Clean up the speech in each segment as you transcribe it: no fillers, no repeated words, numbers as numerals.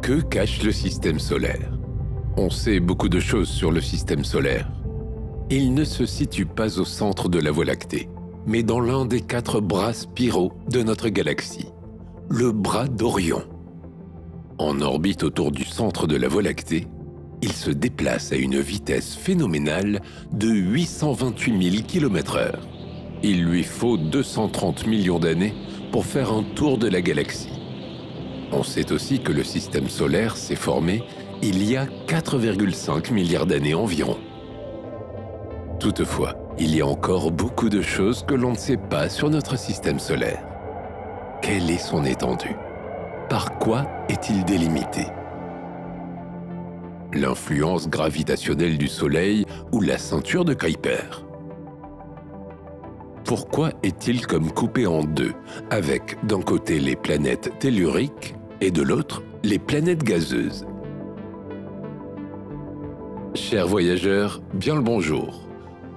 Que cache le système solaire? On sait beaucoup de choses sur le système solaire. Il ne se situe pas au centre de la Voie lactée, mais dans l'un des 4 bras spiraux de notre galaxie, le bras d'Orion. En orbite autour du centre de la Voie lactée, il se déplace à une vitesse phénoménale de 828 000 km/h. Il lui faut 230 millions d'années pour faire un tour de la galaxie. On sait aussi que le système solaire s'est formé il y a 4,5 milliards d'années environ. Toutefois, il y a encore beaucoup de choses que l'on ne sait pas sur notre système solaire. Quelle est son étendue? Par quoi est-il délimité? L'influence gravitationnelle du Soleil ou la ceinture de Kuiper? Pourquoi est-il comme coupé en deux, avec d'un côté les planètes telluriques et de l'autre les planètes gazeuses? Chers voyageurs, bien le bonjour.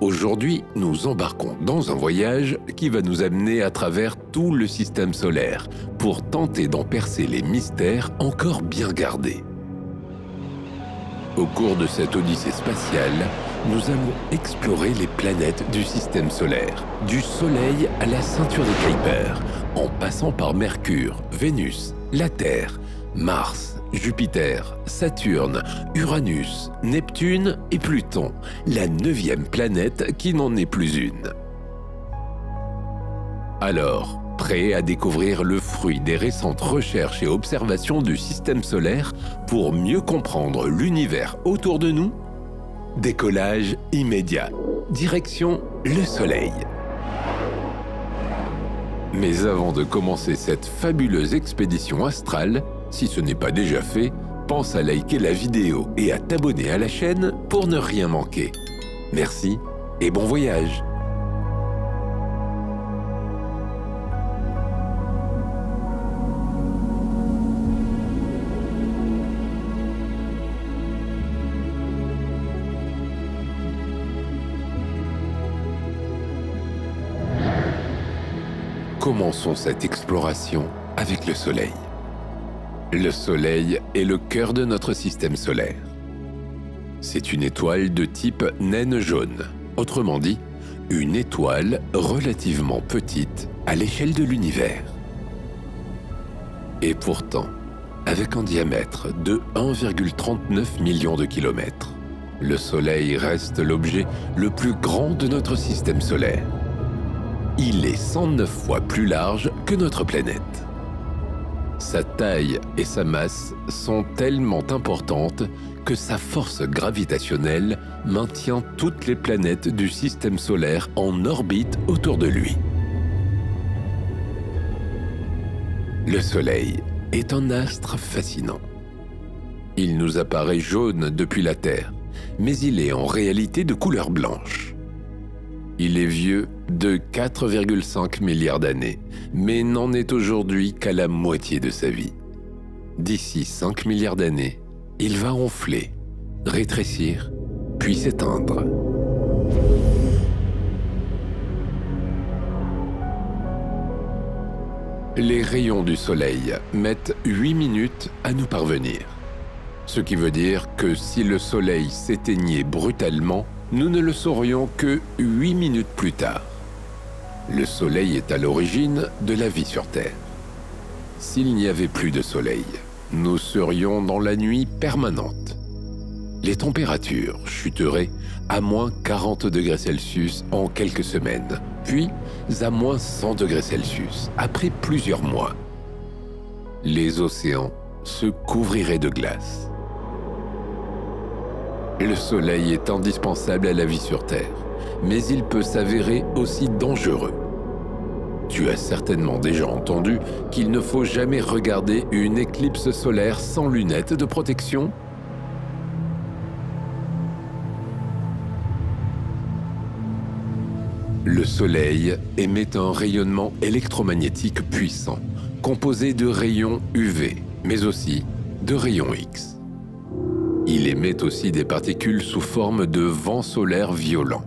Aujourd'hui, nous embarquons dans un voyage qui va nous amener à travers tout le système solaire pour tenter d'en percer les mystères encore bien gardés. Au cours de cette odyssée spatiale, nous allons explorer les planètes du système solaire, du Soleil à la ceinture de Kuiper, en passant par Mercure, Vénus, la Terre, Mars, Jupiter, Saturne, Uranus, Neptune et Pluton, la 9e planète qui n'en est plus une. Alors, prêt à découvrir le fruit des récentes recherches et observations du système solaire pour mieux comprendre l'univers autour de nous? Décollage immédiat, direction le Soleil. Mais avant de commencer cette fabuleuse expédition astrale, si ce n'est pas déjà fait, pense à liker la vidéo et à t'abonner à la chaîne pour ne rien manquer. Merci et bon voyage! Commençons cette exploration avec le Soleil. Le Soleil est le cœur de notre système solaire. C'est une étoile de type naine jaune, autrement dit, une étoile relativement petite à l'échelle de l'univers. Et pourtant, avec un diamètre de 1,39 million de kilomètres, le Soleil reste l'objet le plus grand de notre système solaire. Il est 109 fois plus large que notre planète. Sa taille et sa masse sont tellement importantes que sa force gravitationnelle maintient toutes les planètes du système solaire en orbite autour de lui. Le Soleil est un astre fascinant. Il nous apparaît jaune depuis la Terre, mais il est en réalité de couleur blanche. Il est vieux de 4,5 milliards d'années, mais n'en est aujourd'hui qu'à la moitié de sa vie. D'ici 5 milliards d'années, il va enfler, rétrécir, puis s'éteindre. Les rayons du Soleil mettent 8 minutes à nous parvenir. Ce qui veut dire que si le Soleil s'éteignait brutalement, nous ne le saurions que 8 minutes plus tard. Le Soleil est à l'origine de la vie sur Terre. S'il n'y avait plus de Soleil, nous serions dans la nuit permanente. Les températures chuteraient à moins 40 degrés Celsius en quelques semaines, puis à moins 100 degrés Celsius après plusieurs mois. Les océans se couvriraient de glace. Le Soleil est indispensable à la vie sur Terre, mais il peut s'avérer aussi dangereux. Tu as certainement déjà entendu qu'il ne faut jamais regarder une éclipse solaire sans lunettes de protection. Le Soleil émet un rayonnement électromagnétique puissant, composé de rayons UV, mais aussi de rayons X. Il émet aussi des particules sous forme de vents solaires violents.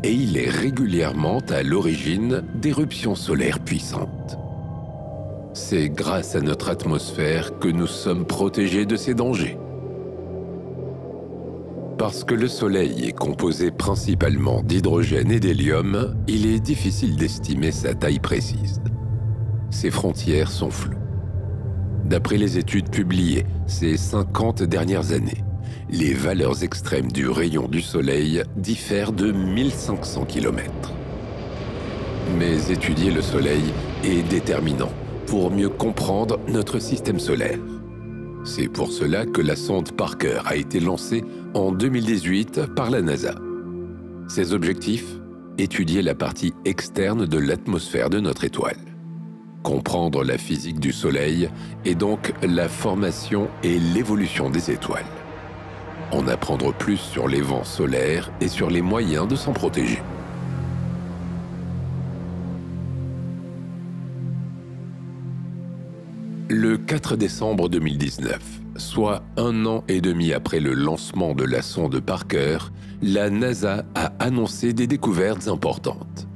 Et il est régulièrement à l'origine d'éruptions solaires puissantes. C'est grâce à notre atmosphère que nous sommes protégés de ces dangers. Parce que le Soleil est composé principalement d'hydrogène et d'hélium, il est difficile d'estimer sa taille précise. Ses frontières sont floues. D'après les études publiées ces 50 dernières années, les valeurs extrêmes du rayon du Soleil diffèrent de 1500 km. Mais étudier le Soleil est déterminant pour mieux comprendre notre système solaire. C'est pour cela que la sonde Parker a été lancée en 2018 par la NASA. Ses objectifs: étudier la partie externe de l'atmosphère de notre étoile, comprendre la physique du Soleil et donc la formation et l'évolution des étoiles, en apprendre plus sur les vents solaires et sur les moyens de s'en protéger. Le 4 décembre 2019, soit 1 an et demi après le lancement de la sonde Parker, la NASA a annoncé des découvertes importantes.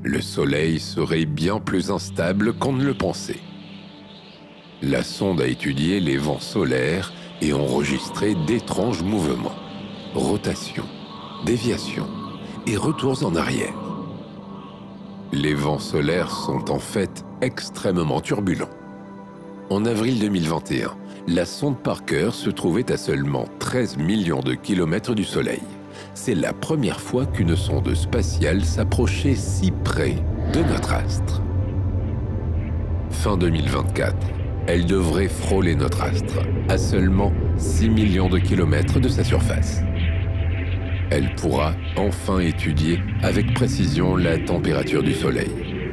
Le Soleil serait bien plus instable qu'on ne le pensait. La sonde a étudié les vents solaires et enregistré d'étranges mouvements, rotations, déviations et retours en arrière. Les vents solaires sont en fait extrêmement turbulents. En avril 2021, la sonde Parker se trouvait à seulement 13 millions de kilomètres du Soleil. C'est la première fois qu'une sonde spatiale s'approchait si près de notre astre. Fin 2024, elle devrait frôler notre astre, à seulement 6 millions de kilomètres de sa surface. Elle pourra enfin étudier avec précision la température du Soleil,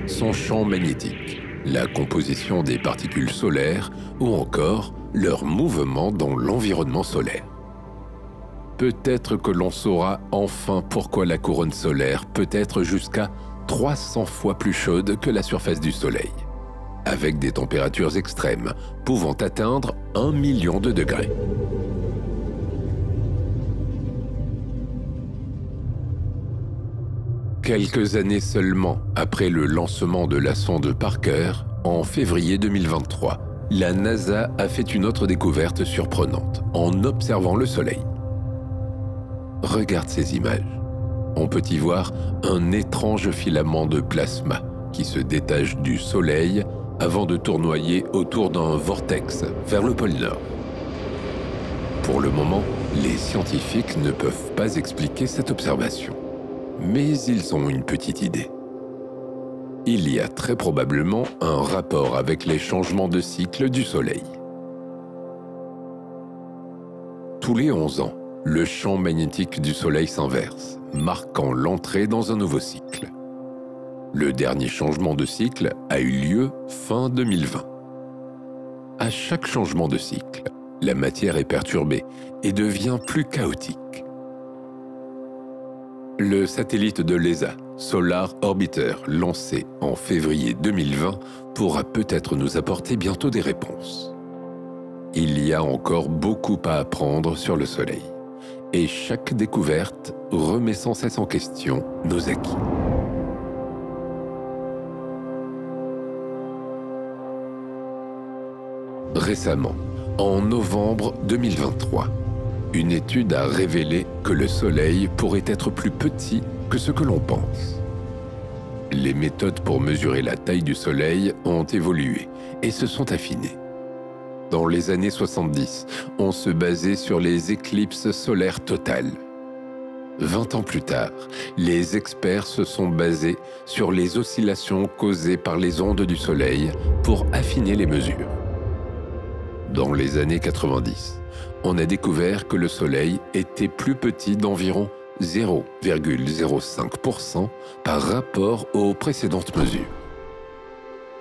son champ magnétique, la composition des particules solaires ou encore leur mouvement dans l'environnement solaire. Peut-être que l'on saura enfin pourquoi la couronne solaire peut être jusqu'à 300 fois plus chaude que la surface du Soleil, avec des températures extrêmes pouvant atteindre 1 million de degrés. Quelques années seulement après le lancement de la sonde Parker, en février 2023, la NASA a fait une autre découverte surprenante en observant le Soleil. Regarde ces images. On peut y voir un étrange filament de plasma qui se détache du Soleil avant de tournoyer autour d'un vortex vers le pôle Nord. Pour le moment, les scientifiques ne peuvent pas expliquer cette observation. Mais ils ont une petite idée. Il y a très probablement un rapport avec les changements de cycle du Soleil. Tous les 11 ans, le champ magnétique du Soleil s'inverse, marquant l'entrée dans un nouveau cycle. Le dernier changement de cycle a eu lieu fin 2020. À chaque changement de cycle, la matière est perturbée et devient plus chaotique. Le satellite de l'ESA, Solar Orbiter, lancé en février 2020, pourra peut-être nous apporter bientôt des réponses. Il y a encore beaucoup à apprendre sur le Soleil, et chaque découverte remet sans cesse en question nos acquis. Récemment, en novembre 2023, une étude a révélé que le Soleil pourrait être plus petit que ce que l'on pense. Les méthodes pour mesurer la taille du Soleil ont évolué et se sont affinées. Dans les années 70, on se basait sur les éclipses solaires totales. 20 ans plus tard, les experts se sont basés sur les oscillations causées par les ondes du Soleil pour affiner les mesures. Dans les années 90, on a découvert que le Soleil était plus petit d'environ 0,05% par rapport aux précédentes mesures.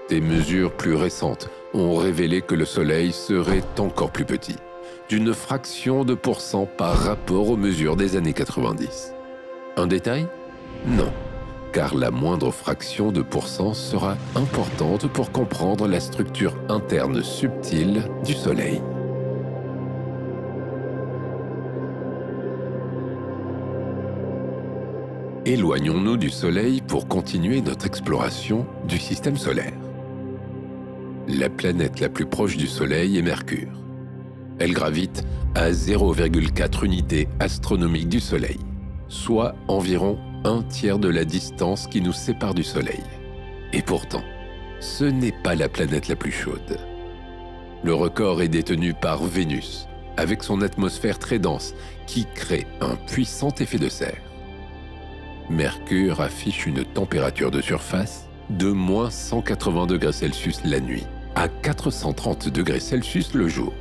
Des mesures plus récentes ont révélé que le Soleil serait encore plus petit, d'une fraction de pourcent par rapport aux mesures des années 90. Un détail? Non, car la moindre fraction de pourcent sera importante pour comprendre la structure interne subtile du Soleil. Éloignons-nous du Soleil pour continuer notre exploration du système solaire. La planète la plus proche du Soleil est Mercure. Elle gravite à 0,4 unités astronomiques du Soleil, soit environ un tiers de la distance qui nous sépare du Soleil. Et pourtant, ce n'est pas la planète la plus chaude. Le record est détenu par Vénus, avec son atmosphère très dense qui crée un puissant effet de serre. Mercure affiche une température de surface de moins 180 degrés Celsius la nuit, à 430 degrés Celsius le jour.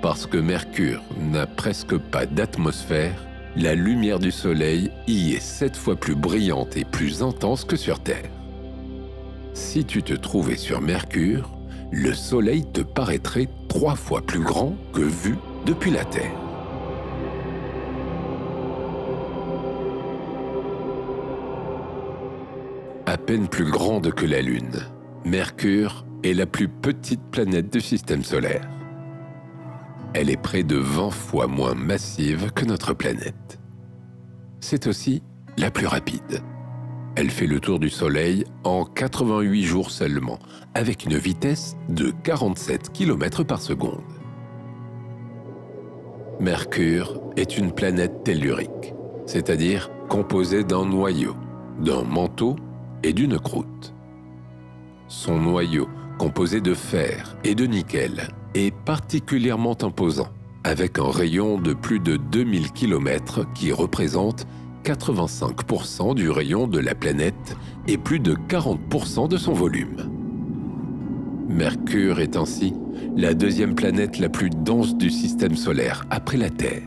Parce que Mercure n'a presque pas d'atmosphère, la lumière du Soleil y est 7 fois plus brillante et plus intense que sur Terre. Si tu te trouvais sur Mercure, le Soleil te paraîtrait 3 fois plus grand que vu depuis la Terre. À peine plus grande que la Lune, Mercure est la plus petite planète du système solaire. Elle est près de 20 fois moins massive que notre planète. C'est aussi la plus rapide. Elle fait le tour du Soleil en 88 jours seulement, avec une vitesse de 47 km par seconde. Mercure est une planète tellurique, c'est-à-dire composée d'un noyau, d'un manteau et d'une croûte. Son noyau, composé de fer et de nickel, est particulièrement imposant, avec un rayon de plus de 2000 km qui représente 85% du rayon de la planète et plus de 40% de son volume. Mercure est ainsi la deuxième planète la plus dense du système solaire après la Terre.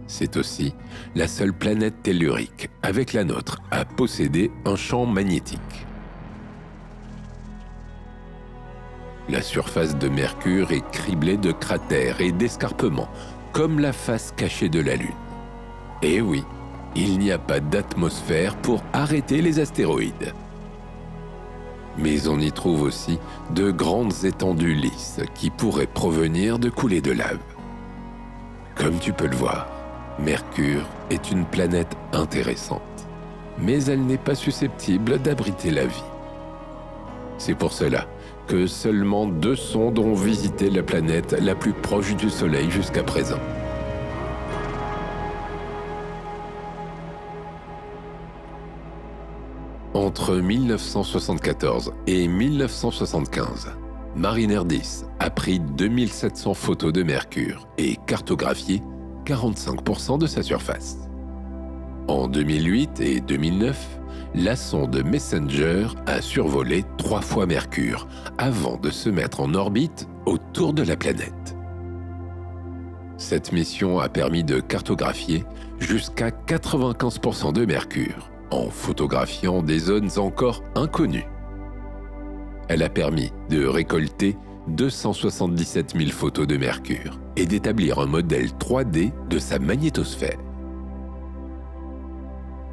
C'est aussi la seule planète tellurique, avec la nôtre, à posséder un champ magnétique. La surface de Mercure est criblée de cratères et d'escarpements, comme la face cachée de la Lune. Et oui, il n'y a pas d'atmosphère pour arrêter les astéroïdes. Mais on y trouve aussi de grandes étendues lisses qui pourraient provenir de coulées de lave. Comme tu peux le voir, Mercure est une planète intéressante, mais elle n'est pas susceptible d'abriter la vie. C'est pour cela que seulement 2 sondes ont visité la planète la plus proche du Soleil jusqu'à présent. Entre 1974 et 1975, Mariner 10 a pris 2700 photos de Mercure et cartographié 45% de sa surface. En 2008 et 2009, la sonde Messenger a survolé 3 fois Mercure avant de se mettre en orbite autour de la planète. Cette mission a permis de cartographier jusqu'à 95% de Mercure, en photographiant des zones encore inconnues. Elle a permis de récolter 277 000 photos de Mercure et d'établir un modèle 3D de sa magnétosphère.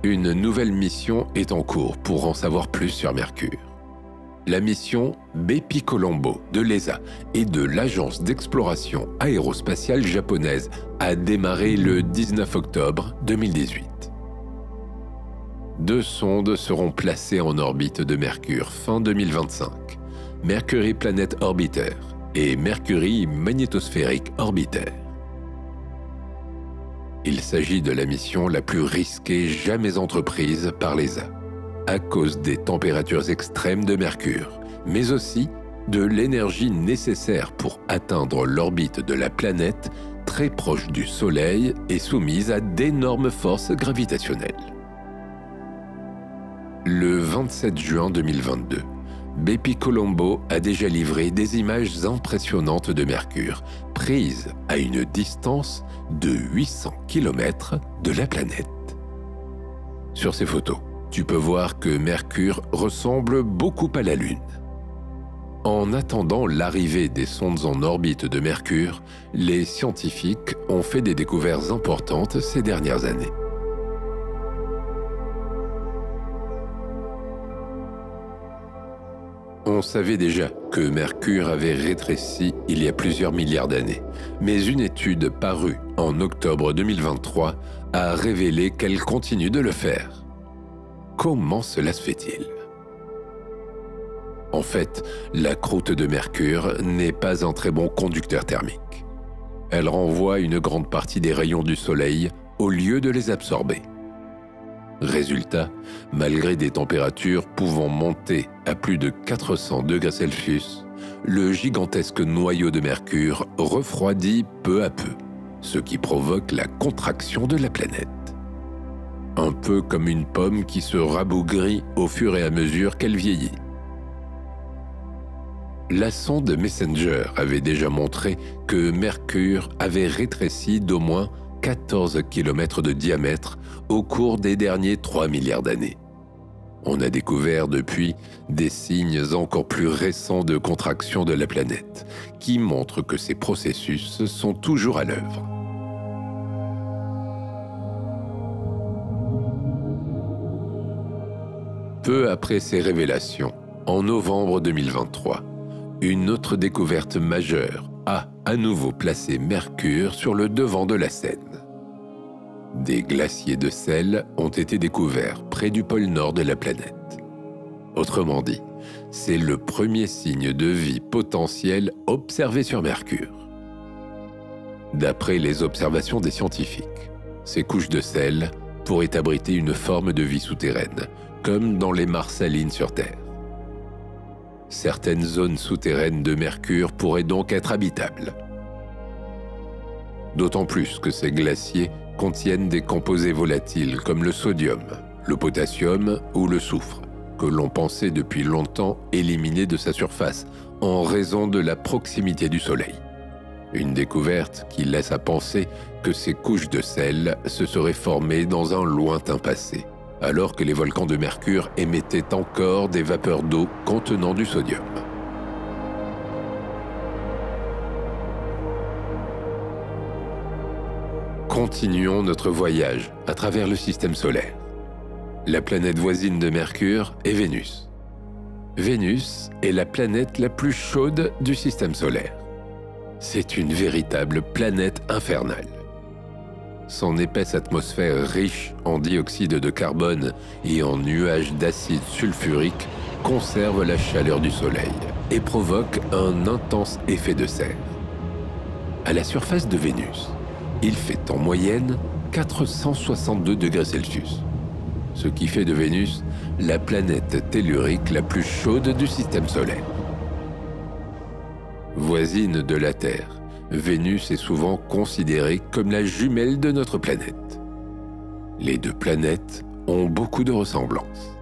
Une nouvelle mission est en cours pour en savoir plus sur Mercure. La mission Bepi-Colombo de l'ESA et de l'Agence d'exploration aérospatiale japonaise a démarré le 19 octobre 2018. 2 sondes seront placées en orbite de Mercure fin 2025, Mercury Planet Orbiter et Mercury Magnétosphérique Orbiter. Il s'agit de la mission la plus risquée jamais entreprise par l'ESA, à cause des températures extrêmes de Mercure, mais aussi de l'énergie nécessaire pour atteindre l'orbite de la planète très proche du Soleil et soumise à d'énormes forces gravitationnelles. Le 27 juin 2022, Bepi-Colombo a déjà livré des images impressionnantes de Mercure, prises à une distance de 800 km de la planète. Sur ces photos, tu peux voir que Mercure ressemble beaucoup à la Lune. En attendant l'arrivée des sondes en orbite de Mercure, les scientifiques ont fait des découvertes importantes ces dernières années. On savait déjà que Mercure avait rétréci il y a plusieurs milliards d'années, mais une étude parue en octobre 2023 a révélé qu'elle continue de le faire. Comment cela se fait-il ? En fait, la croûte de Mercure n'est pas un très bon conducteur thermique. Elle renvoie une grande partie des rayons du Soleil au lieu de les absorber. Résultat, malgré des températures pouvant monter à plus de 400 degrés Celsius, le gigantesque noyau de Mercure refroidit peu à peu, ce qui provoque la contraction de la planète. Un peu comme une pomme qui se rabougrit au fur et à mesure qu'elle vieillit. La sonde Messenger avait déjà montré que Mercure avait rétréci d'au moins 14 km de diamètre au cours des derniers 3 milliards d'années. On a découvert depuis des signes encore plus récents de contraction de la planète, qui montrent que ces processus sont toujours à l'œuvre. Peu après ces révélations, en novembre 2023, une autre découverte majeure a à nouveau placé Mercure sur le devant de la scène. Des glaciers de sel ont été découverts près du pôle nord de la planète. Autrement dit, c'est le premier signe de vie potentielle observé sur Mercure. D'après les observations des scientifiques, ces couches de sel pourraient abriter une forme de vie souterraine, comme dans les mares salines sur Terre. Certaines zones souterraines de Mercure pourraient donc être habitables. D'autant plus que ces glaciers contiennent des composés volatiles comme le sodium, le potassium ou le soufre, que l'on pensait depuis longtemps éliminés de sa surface en raison de la proximité du Soleil. Une découverte qui laisse à penser que ces couches de sel se seraient formées dans un lointain passé, alors que les volcans de Mercure émettaient encore des vapeurs d'eau contenant du sodium. Continuons notre voyage à travers le système solaire. La planète voisine de Mercure est Vénus. Vénus est la planète la plus chaude du système solaire. C'est une véritable planète infernale. Son épaisse atmosphère riche en dioxyde de carbone et en nuages d'acide sulfurique conserve la chaleur du Soleil et provoque un intense effet de serre. À la surface de Vénus, il fait en moyenne 462 degrés Celsius, ce qui fait de Vénus la planète tellurique la plus chaude du système solaire. Voisine de la Terre, Vénus est souvent considérée comme la jumelle de notre planète. Les deux planètes ont beaucoup de ressemblances.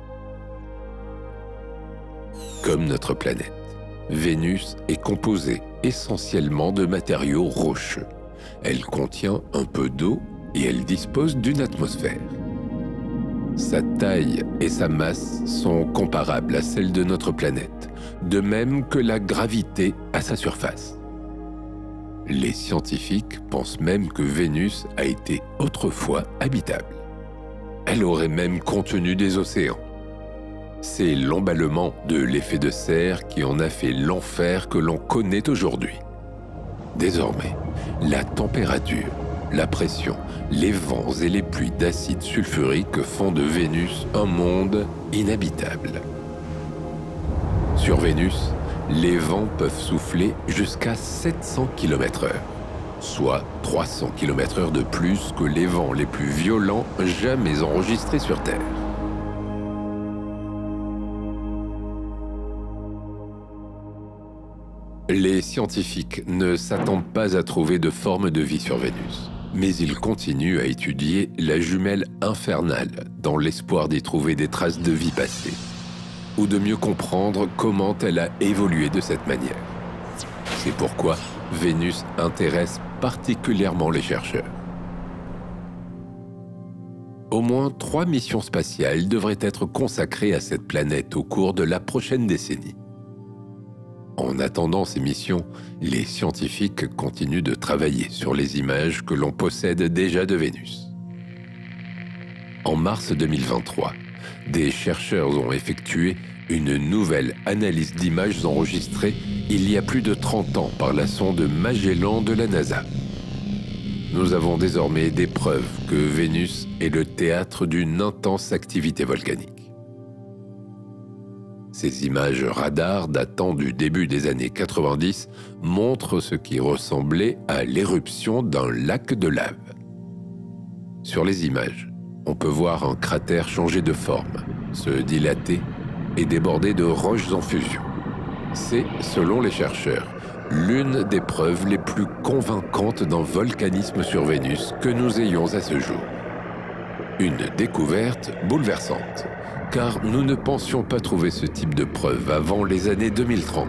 Comme notre planète, Vénus est composée essentiellement de matériaux rocheux. Elle contient un peu d'eau et elle dispose d'une atmosphère. Sa taille et sa masse sont comparables à celles de notre planète, de même que la gravité à sa surface. Les scientifiques pensent même que Vénus a été autrefois habitable. Elle aurait même contenu des océans. C'est l'emballement de l'effet de serre qui en a fait l'enfer que l'on connaît aujourd'hui. Désormais, la température, la pression, les vents et les pluies d'acide sulfurique font de Vénus un monde inhabitable. Sur Vénus, les vents peuvent souffler jusqu'à 700 km/h, soit 300 km/h de plus que les vents les plus violents jamais enregistrés sur Terre. Les scientifiques ne s'attendent pas à trouver de forme de vie sur Vénus, mais ils continuent à étudier la jumelle infernale dans l'espoir d'y trouver des traces de vie passée, ou de mieux comprendre comment elle a évolué de cette manière. C'est pourquoi Vénus intéresse particulièrement les chercheurs. Au moins 3 missions spatiales devraient être consacrées à cette planète au cours de la prochaine décennie. En attendant ces missions, les scientifiques continuent de travailler sur les images que l'on possède déjà de Vénus. En mars 2023, des chercheurs ont effectué une nouvelle analyse d'images enregistrées il y a plus de 30 ans par la sonde Magellan de la NASA. Nous avons désormais des preuves que Vénus est le théâtre d'une intense activité volcanique. Ces images radar datant du début des années 90 montrent ce qui ressemblait à l'éruption d'un lac de lave. Sur les images, on peut voir un cratère changer de forme, se dilater et déborder de roches en fusion. C'est, selon les chercheurs, l'une des preuves les plus convaincantes d'un volcanisme sur Vénus que nous ayons à ce jour. Une découverte bouleversante, car nous ne pensions pas trouver ce type de preuve avant les années 2030.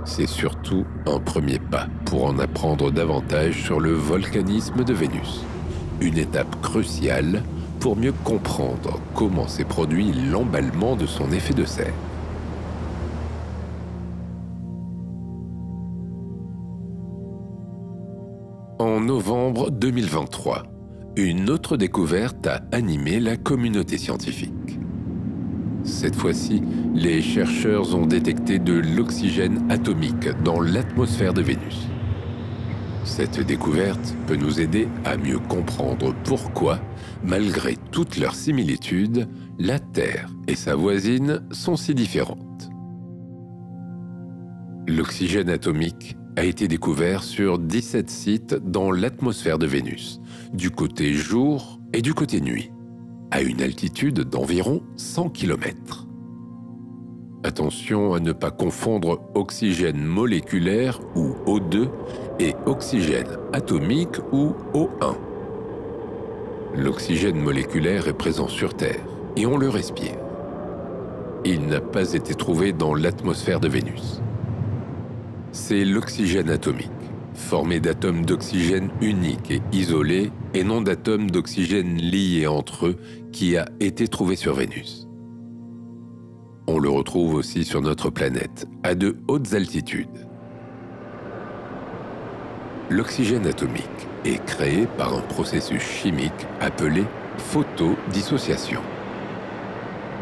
C'est surtout un premier pas pour en apprendre davantage sur le volcanisme de Vénus. Une étape cruciale pour mieux comprendre comment s'est produit l'emballement de son effet de serre. En novembre 2023, une autre découverte a animé la communauté scientifique. Cette fois-ci, les chercheurs ont détecté de l'oxygène atomique dans l'atmosphère de Vénus. Cette découverte peut nous aider à mieux comprendre pourquoi, malgré toutes leurs similitudes, la Terre et sa voisine sont si différentes. L'oxygène atomique a été découvert sur 17 sites dans l'atmosphère de Vénus, du côté jour et du côté nuit, à une altitude d'environ 100 km. Attention à ne pas confondre oxygène moléculaire ou O2 et oxygène atomique ou O1. L'oxygène moléculaire est présent sur Terre et on le respire. Il n'a pas été trouvé dans l'atmosphère de Vénus. C'est l'oxygène atomique, formé d'atomes d'oxygène uniques et isolés et non d'atomes d'oxygène liés entre eux, qui a été trouvé sur Vénus. On le retrouve aussi sur notre planète, à de hautes altitudes. L'oxygène atomique est créé par un processus chimique appelé photodissociation.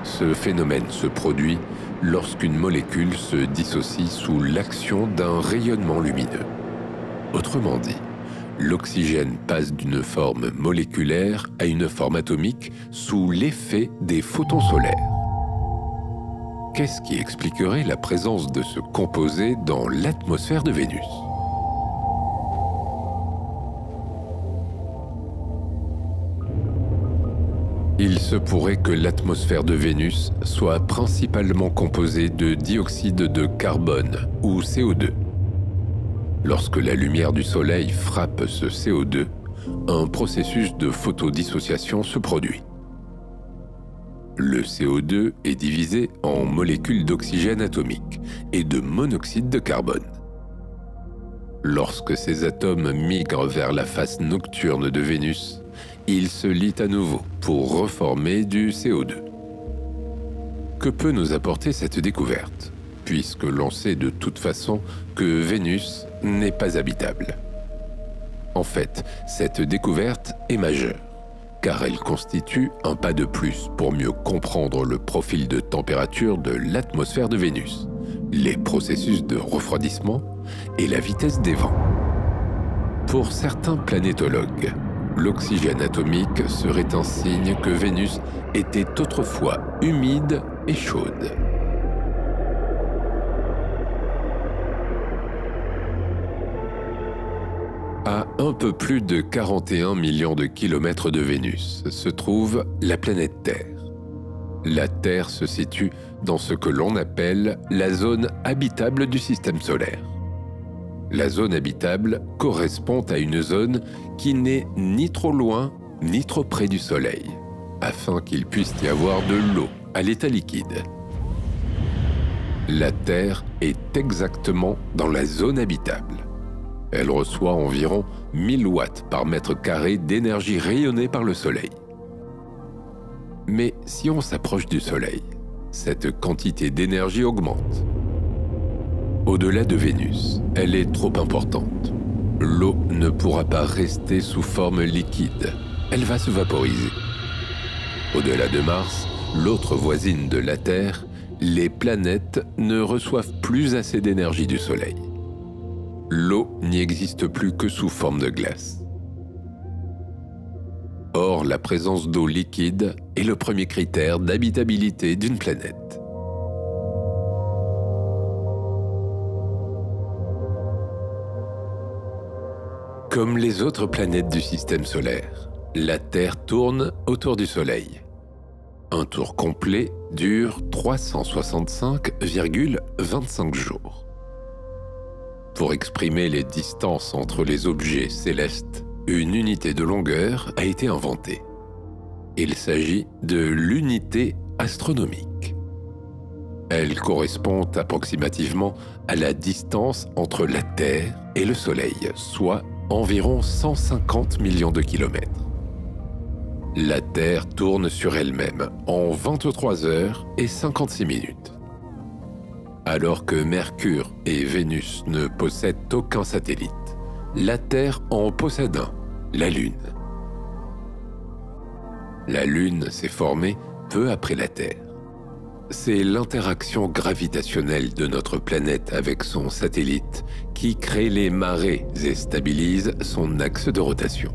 Ce phénomène se produit lorsqu'une molécule se dissocie sous l'action d'un rayonnement lumineux. Autrement dit, l'oxygène passe d'une forme moléculaire à une forme atomique sous l'effet des photons solaires. Qu'est-ce qui expliquerait la présence de ce composé dans l'atmosphère de Vénus ? Il se pourrait que l'atmosphère de Vénus soit principalement composée de dioxyde de carbone ou CO2. Lorsque la lumière du Soleil frappe ce CO2, un processus de photodissociation se produit. Le CO2 est divisé en molécules d'oxygène atomique et de monoxyde de carbone. Lorsque ces atomes migrent vers la face nocturne de Vénus, ils se lient à nouveau pour reformer du CO2. Que peut nous apporter cette découverte, puisque l'on sait de toute façon que Vénus n'est pas habitable? En fait, cette découverte est majeure, car elle constitue un pas de plus pour mieux comprendre le profil de température de l'atmosphère de Vénus, les processus de refroidissement et la vitesse des vents. Pour certains planétologues, l'oxygène atomique serait un signe que Vénus était autrefois humide et chaude. À un peu plus de 41 millions de kilomètres de Vénus se trouve la planète Terre. La Terre se situe dans ce que l'on appelle la zone habitable du système solaire. La zone habitable correspond à une zone qui n'est ni trop loin ni trop près du Soleil, afin qu'il puisse y avoir de l'eau à l'état liquide. La Terre est exactement dans la zone habitable. Elle reçoit environ 1000 watts par mètre carré d'énergie rayonnée par le Soleil. Mais si on s'approche du Soleil, cette quantité d'énergie augmente. Au-delà de Vénus, elle est trop importante. L'eau ne pourra pas rester sous forme liquide, elle va se vaporiser. Au-delà de Mars, l'autre voisine de la Terre, les planètes ne reçoivent plus assez d'énergie du Soleil. L'eau n'y existe plus que sous forme de glace. Or, la présence d'eau liquide est le premier critère d'habitabilité d'une planète. Comme les autres planètes du système solaire, la Terre tourne autour du Soleil. Un tour complet dure 365,25 jours. Pour exprimer les distances entre les objets célestes, une unité de longueur a été inventée. Il s'agit de l'unité astronomique. Elle correspond approximativement à la distance entre la Terre et le Soleil, soit environ 150 millions de kilomètres. La Terre tourne sur elle-même en 23 heures et 56 minutes. Alors que Mercure et Vénus ne possèdent aucun satellite, la Terre en possède un, la Lune. La Lune s'est formée peu après la Terre. C'est l'interaction gravitationnelle de notre planète avec son satellite qui crée les marées et stabilise son axe de rotation.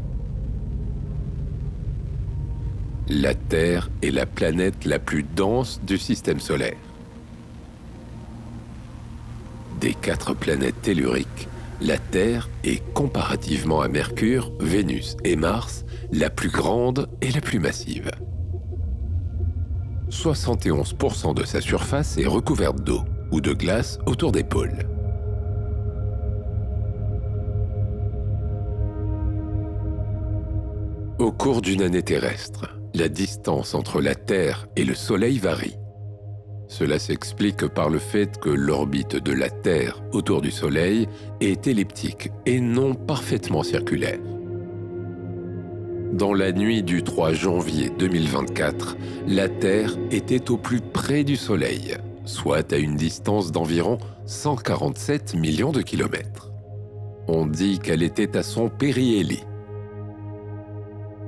La Terre est la planète la plus dense du système solaire. Des 4 planètes telluriques, la Terre est comparativement à Mercure, Vénus et Mars la plus grande et la plus massive. 71% de sa surface est recouverte d'eau ou de glace autour des pôles. Au cours d'une année terrestre, la distance entre la Terre et le Soleil varie. Cela s'explique par le fait que l'orbite de la Terre autour du Soleil est elliptique et non parfaitement circulaire. Dans la nuit du 3 janvier 2024, la Terre était au plus près du Soleil, soit à une distance d'environ 147 millions de kilomètres. On dit qu'elle était à son périhélie.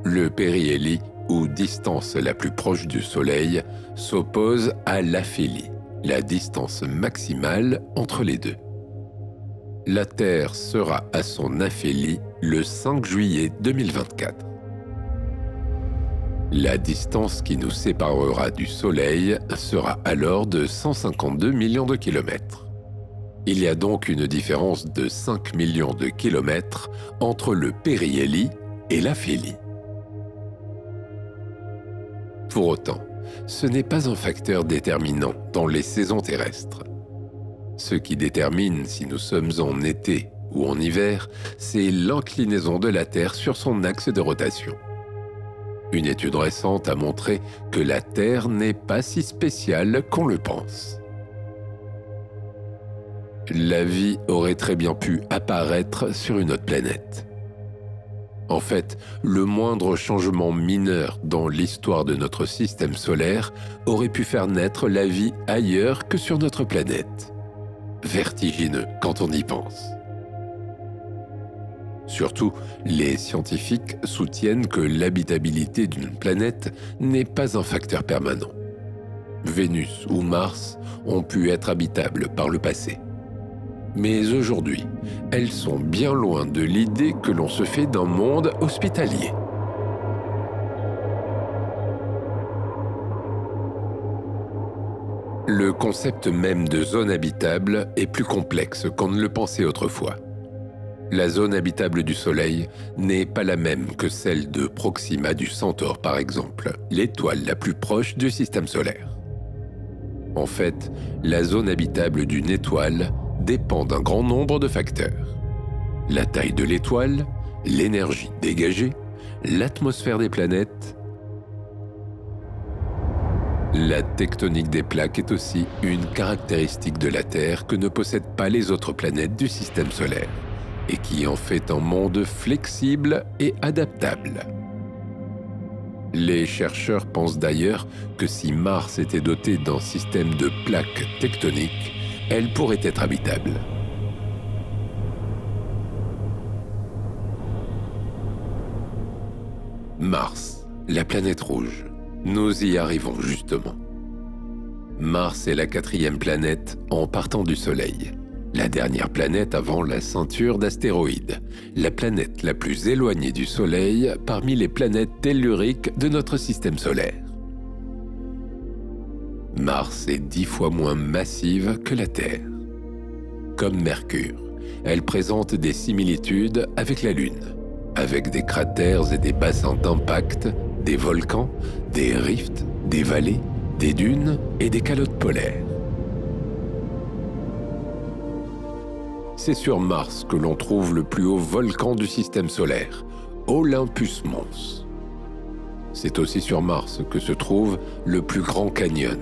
Le périhélie, ou distance la plus proche du Soleil, s'oppose à l'aphélie, la distance maximale entre les deux. La Terre sera à son aphélie le 5 juillet 2024. La distance qui nous séparera du Soleil sera alors de 152 millions de kilomètres. Il y a donc une différence de 5 millions de kilomètres entre le périhélie et l'aphélie. Pour autant, ce n'est pas un facteur déterminant dans les saisons terrestres. Ce qui détermine si nous sommes en été ou en hiver, c'est l'inclinaison de la Terre sur son axe de rotation. Une étude récente a montré que la Terre n'est pas si spéciale qu'on le pense. La vie aurait très bien pu apparaître sur une autre planète. En fait, le moindre changement mineur dans l'histoire de notre système solaire aurait pu faire naître la vie ailleurs que sur notre planète. Vertigineux quand on y pense. Surtout, les scientifiques soutiennent que l'habitabilité d'une planète n'est pas un facteur permanent. Vénus ou Mars ont pu être habitables par le passé. Mais aujourd'hui, elles sont bien loin de l'idée que l'on se fait d'un monde hospitalier. Le concept même de zone habitable est plus complexe qu'on ne le pensait autrefois. La zone habitable du Soleil n'est pas la même que celle de Proxima du Centaure par exemple, l'étoile la plus proche du système solaire. En fait, la zone habitable d'une étoile dépend d'un grand nombre de facteurs. La taille de l'étoile, l'énergie dégagée, l'atmosphère des planètes. La tectonique des plaques est aussi une caractéristique de la Terre que ne possèdent pas les autres planètes du système solaire et qui en fait un monde flexible et adaptable. Les chercheurs pensent d'ailleurs que si Mars était doté d'un système de plaques tectoniques, elle pourrait être habitable. Mars, la planète rouge. Nous y arrivons justement. Mars est la 4e planète en partant du Soleil. La dernière planète avant la ceinture d'astéroïdes, la planète la plus éloignée du Soleil parmi les planètes telluriques de notre système solaire. Mars est 10 fois moins massive que la Terre. Comme Mercure, elle présente des similitudes avec la Lune, avec des cratères et des bassins d'impact, des volcans, des rifts, des vallées, des dunes et des calottes polaires. C'est sur Mars que l'on trouve le plus haut volcan du système solaire, Olympus Mons. C'est aussi sur Mars que se trouve le plus grand canyon,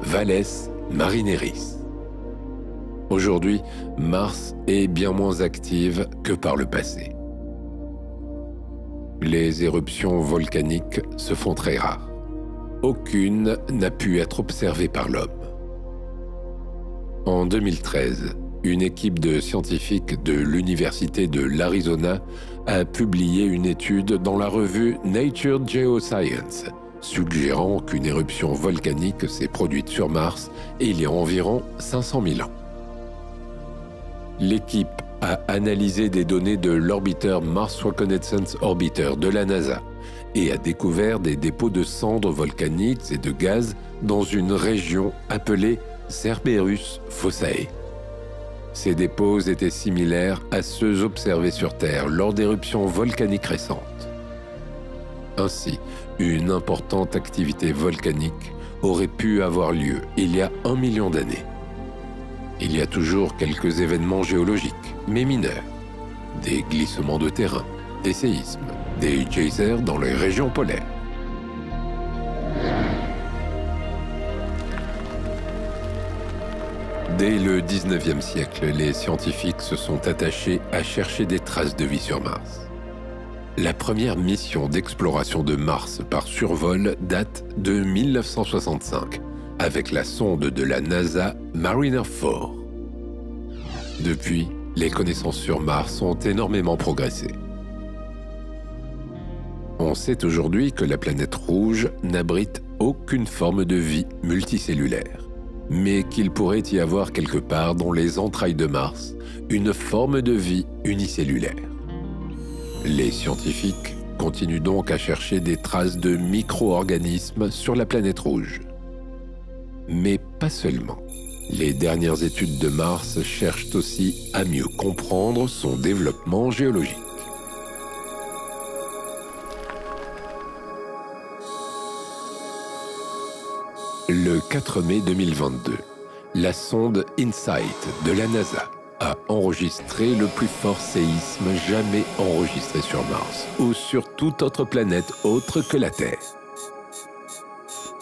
Valles Marineris. Aujourd'hui, Mars est bien moins active que par le passé. Les éruptions volcaniques se font très rares. Aucune n'a pu être observée par l'homme. En 2013, une équipe de scientifiques de l'Université de l'Arizona a publié une étude dans la revue Nature Geoscience, suggérant qu'une éruption volcanique s'est produite sur Mars il y a environ 500 000 ans. L'équipe a analysé des données de l'orbiteur Mars Reconnaissance Orbiter de la NASA et a découvert des dépôts de cendres volcaniques et de gaz dans une région appelée Cerberus Fossae. Ces dépôts étaient similaires à ceux observés sur Terre lors d'éruptions volcaniques récentes. Ainsi, une importante activité volcanique aurait pu avoir lieu il y a 1 million d'années. Il y a toujours quelques événements géologiques, mais mineurs. Des glissements de terrain, des séismes, des geysers dans les régions polaires. Dès le 19e siècle, les scientifiques se sont attachés à chercher des traces de vie sur Mars. La première mission d'exploration de Mars par survol date de 1965, avec la sonde de la NASA Mariner 4. Depuis, les connaissances sur Mars ont énormément progressé. On sait aujourd'hui que la planète rouge n'abrite aucune forme de vie multicellulaire, mais qu'il pourrait y avoir quelque part dans les entrailles de Mars une forme de vie unicellulaire. Les scientifiques continuent donc à chercher des traces de micro-organismes sur la planète rouge. Mais pas seulement. Les dernières études de Mars cherchent aussi à mieux comprendre son développement géologique. Le 4 mai 2022, la sonde InSight de la NASA a enregistré le plus fort séisme jamais enregistré sur Mars ou sur toute autre planète autre que la Terre.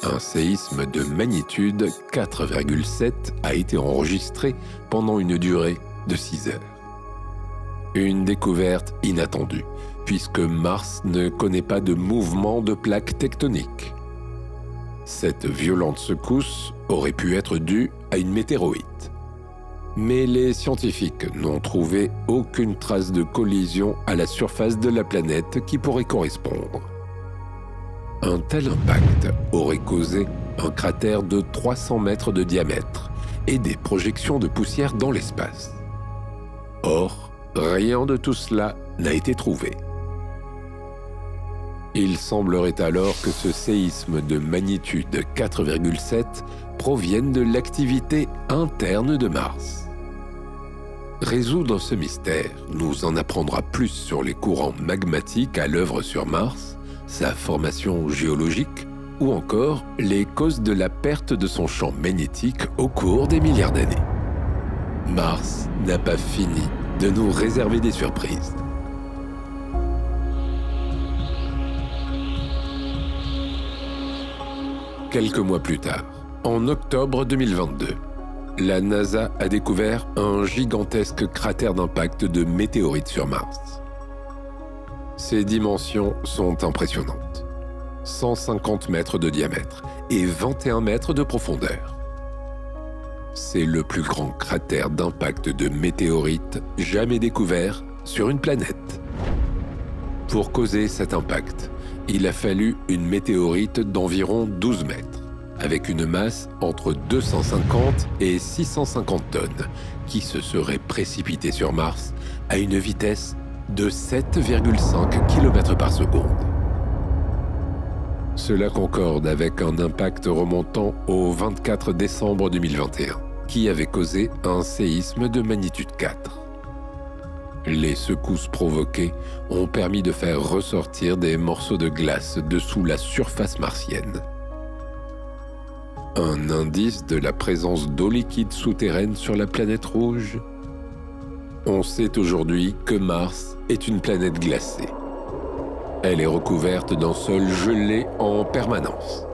Un séisme de magnitude 4,7 a été enregistré pendant une durée de 6 heures. Une découverte inattendue, puisque Mars ne connaît pas de mouvement de plaques tectoniques. Cette violente secousse aurait pu être due à une météorite. Mais les scientifiques n'ont trouvé aucune trace de collision à la surface de la planète qui pourrait correspondre. Un tel impact aurait causé un cratère de 300 mètres de diamètre et des projections de poussière dans l'espace. Or, rien de tout cela n'a été trouvé. Il semblerait alors que ce séisme de magnitude 4,7 provienne de l'activité interne de Mars. Résoudre ce mystère nous en apprendra plus sur les courants magmatiques à l'œuvre sur Mars, sa formation géologique ou encore les causes de la perte de son champ magnétique au cours des milliards d'années. Mars n'a pas fini de nous réserver des surprises. Quelques mois plus tard, en octobre 2022, la NASA a découvert un gigantesque cratère d'impact de météorites sur Mars. Ses dimensions sont impressionnantes. 150 mètres de diamètre et 21 mètres de profondeur. C'est le plus grand cratère d'impact de météorites jamais découvert sur une planète. Pour causer cet impact, il a fallu une météorite d'environ 12 mètres, avec une masse entre 250 et 650 tonnes, qui se serait précipitée sur Mars à une vitesse de 7,5 km par seconde. Cela concorde avec un impact remontant au 24 décembre 2021, qui avait causé un séisme de magnitude 4. Les secousses provoquées ont permis de faire ressortir des morceaux de glace dessous la surface martienne. Un indice de la présence d'eau liquide souterraine sur la planète rouge? On sait aujourd'hui que Mars est une planète glacée. Elle est recouverte d'un sol gelé en permanence.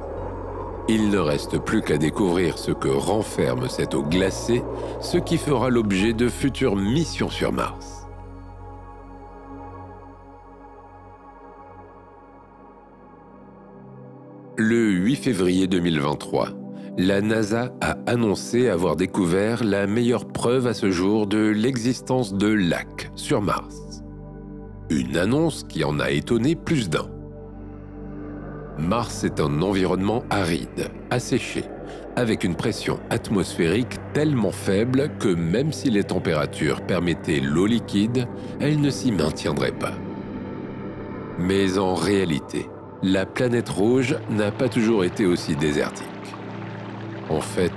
Il ne reste plus qu'à découvrir ce que renferme cette eau glacée, ce qui fera l'objet de futures missions sur Mars. Le 8 février 2023, la NASA a annoncé avoir découvert la meilleure preuve à ce jour de l'existence de lacs sur Mars. Une annonce qui en a étonné plus d'un. Mars est un environnement aride, asséché, avec une pression atmosphérique tellement faible que même si les températures permettaient l'eau liquide, elle ne s'y maintiendrait pas. Mais en réalité, la planète rouge n'a pas toujours été aussi désertique. En fait,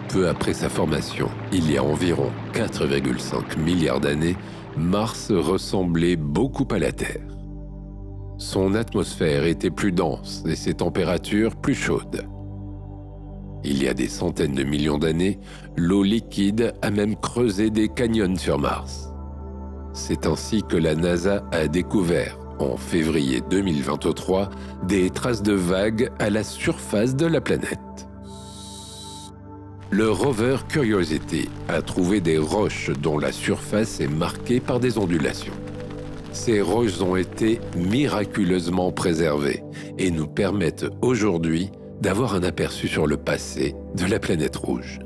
peu après sa formation, il y a environ 4,5 milliards d'années, Mars ressemblait beaucoup à la Terre. Son atmosphère était plus dense et ses températures plus chaudes. Il y a des centaines de millions d'années, l'eau liquide a même creusé des canyons sur Mars. C'est ainsi que la NASA a découvert, en février 2023, des traces de vagues à la surface de la planète. Le rover Curiosity a trouvé des roches dont la surface est marquée par des ondulations. Ces roches ont été miraculeusement préservées et nous permettent aujourd'hui d'avoir un aperçu sur le passé de la planète rouge.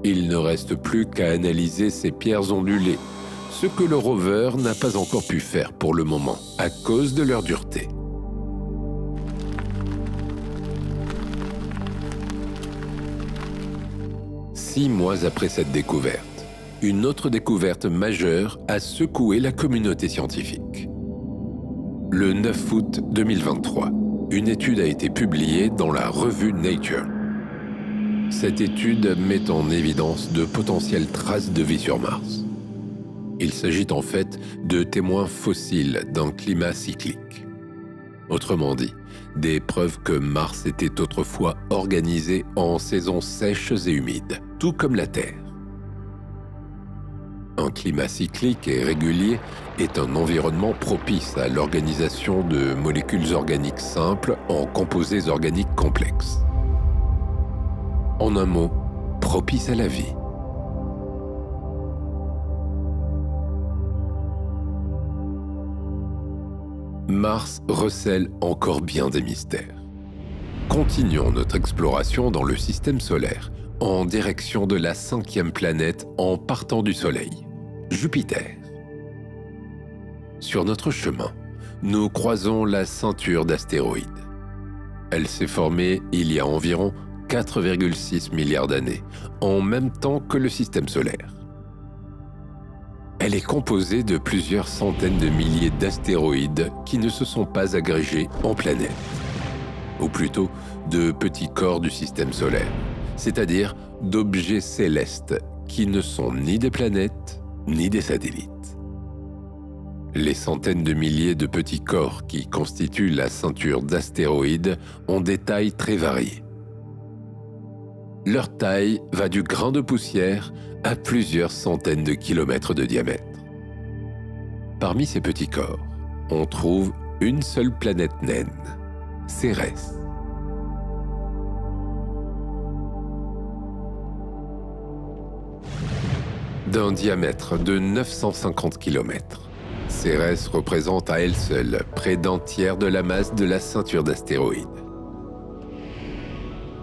Il ne reste plus qu'à analyser ces pierres ondulées, ce que le rover n'a pas encore pu faire pour le moment à cause de leur dureté. Six mois après cette découverte, une autre découverte majeure a secoué la communauté scientifique. Le 9 août 2023, une étude a été publiée dans la revue Nature. Cette étude met en évidence de potentielles traces de vie sur Mars. Il s'agit en fait de témoins fossiles d'un climat cyclique. Autrement dit, des preuves que Mars était autrefois organisé en saisons sèches et humides, tout comme la Terre. Un climat cyclique et régulier est un environnement propice à l'organisation de molécules organiques simples en composés organiques complexes. En un mot, propice à la vie. Mars recèle encore bien des mystères. Continuons notre exploration dans le système solaire, en direction de la 5e planète en partant du Soleil, Jupiter. Sur notre chemin, nous croisons la ceinture d'astéroïdes. Elle s'est formée il y a environ 4,6 milliards d'années, en même temps que le système solaire. Elle est composée de plusieurs centaines de milliers d'astéroïdes qui ne se sont pas agrégés en planètes, ou plutôt de petits corps du système solaire, c'est-à-dire d'objets célestes qui ne sont ni des planètes ni des satellites. Les centaines de milliers de petits corps qui constituent la ceinture d'astéroïdes ont des tailles très variées. Leur taille va du grain de poussière à plusieurs centaines de kilomètres de diamètre. Parmi ces petits corps, on trouve une seule planète naine, Cérès. D'un diamètre de 950 km, Cérès représente à elle seule près d'un tiers de la masse de la ceinture d'astéroïdes.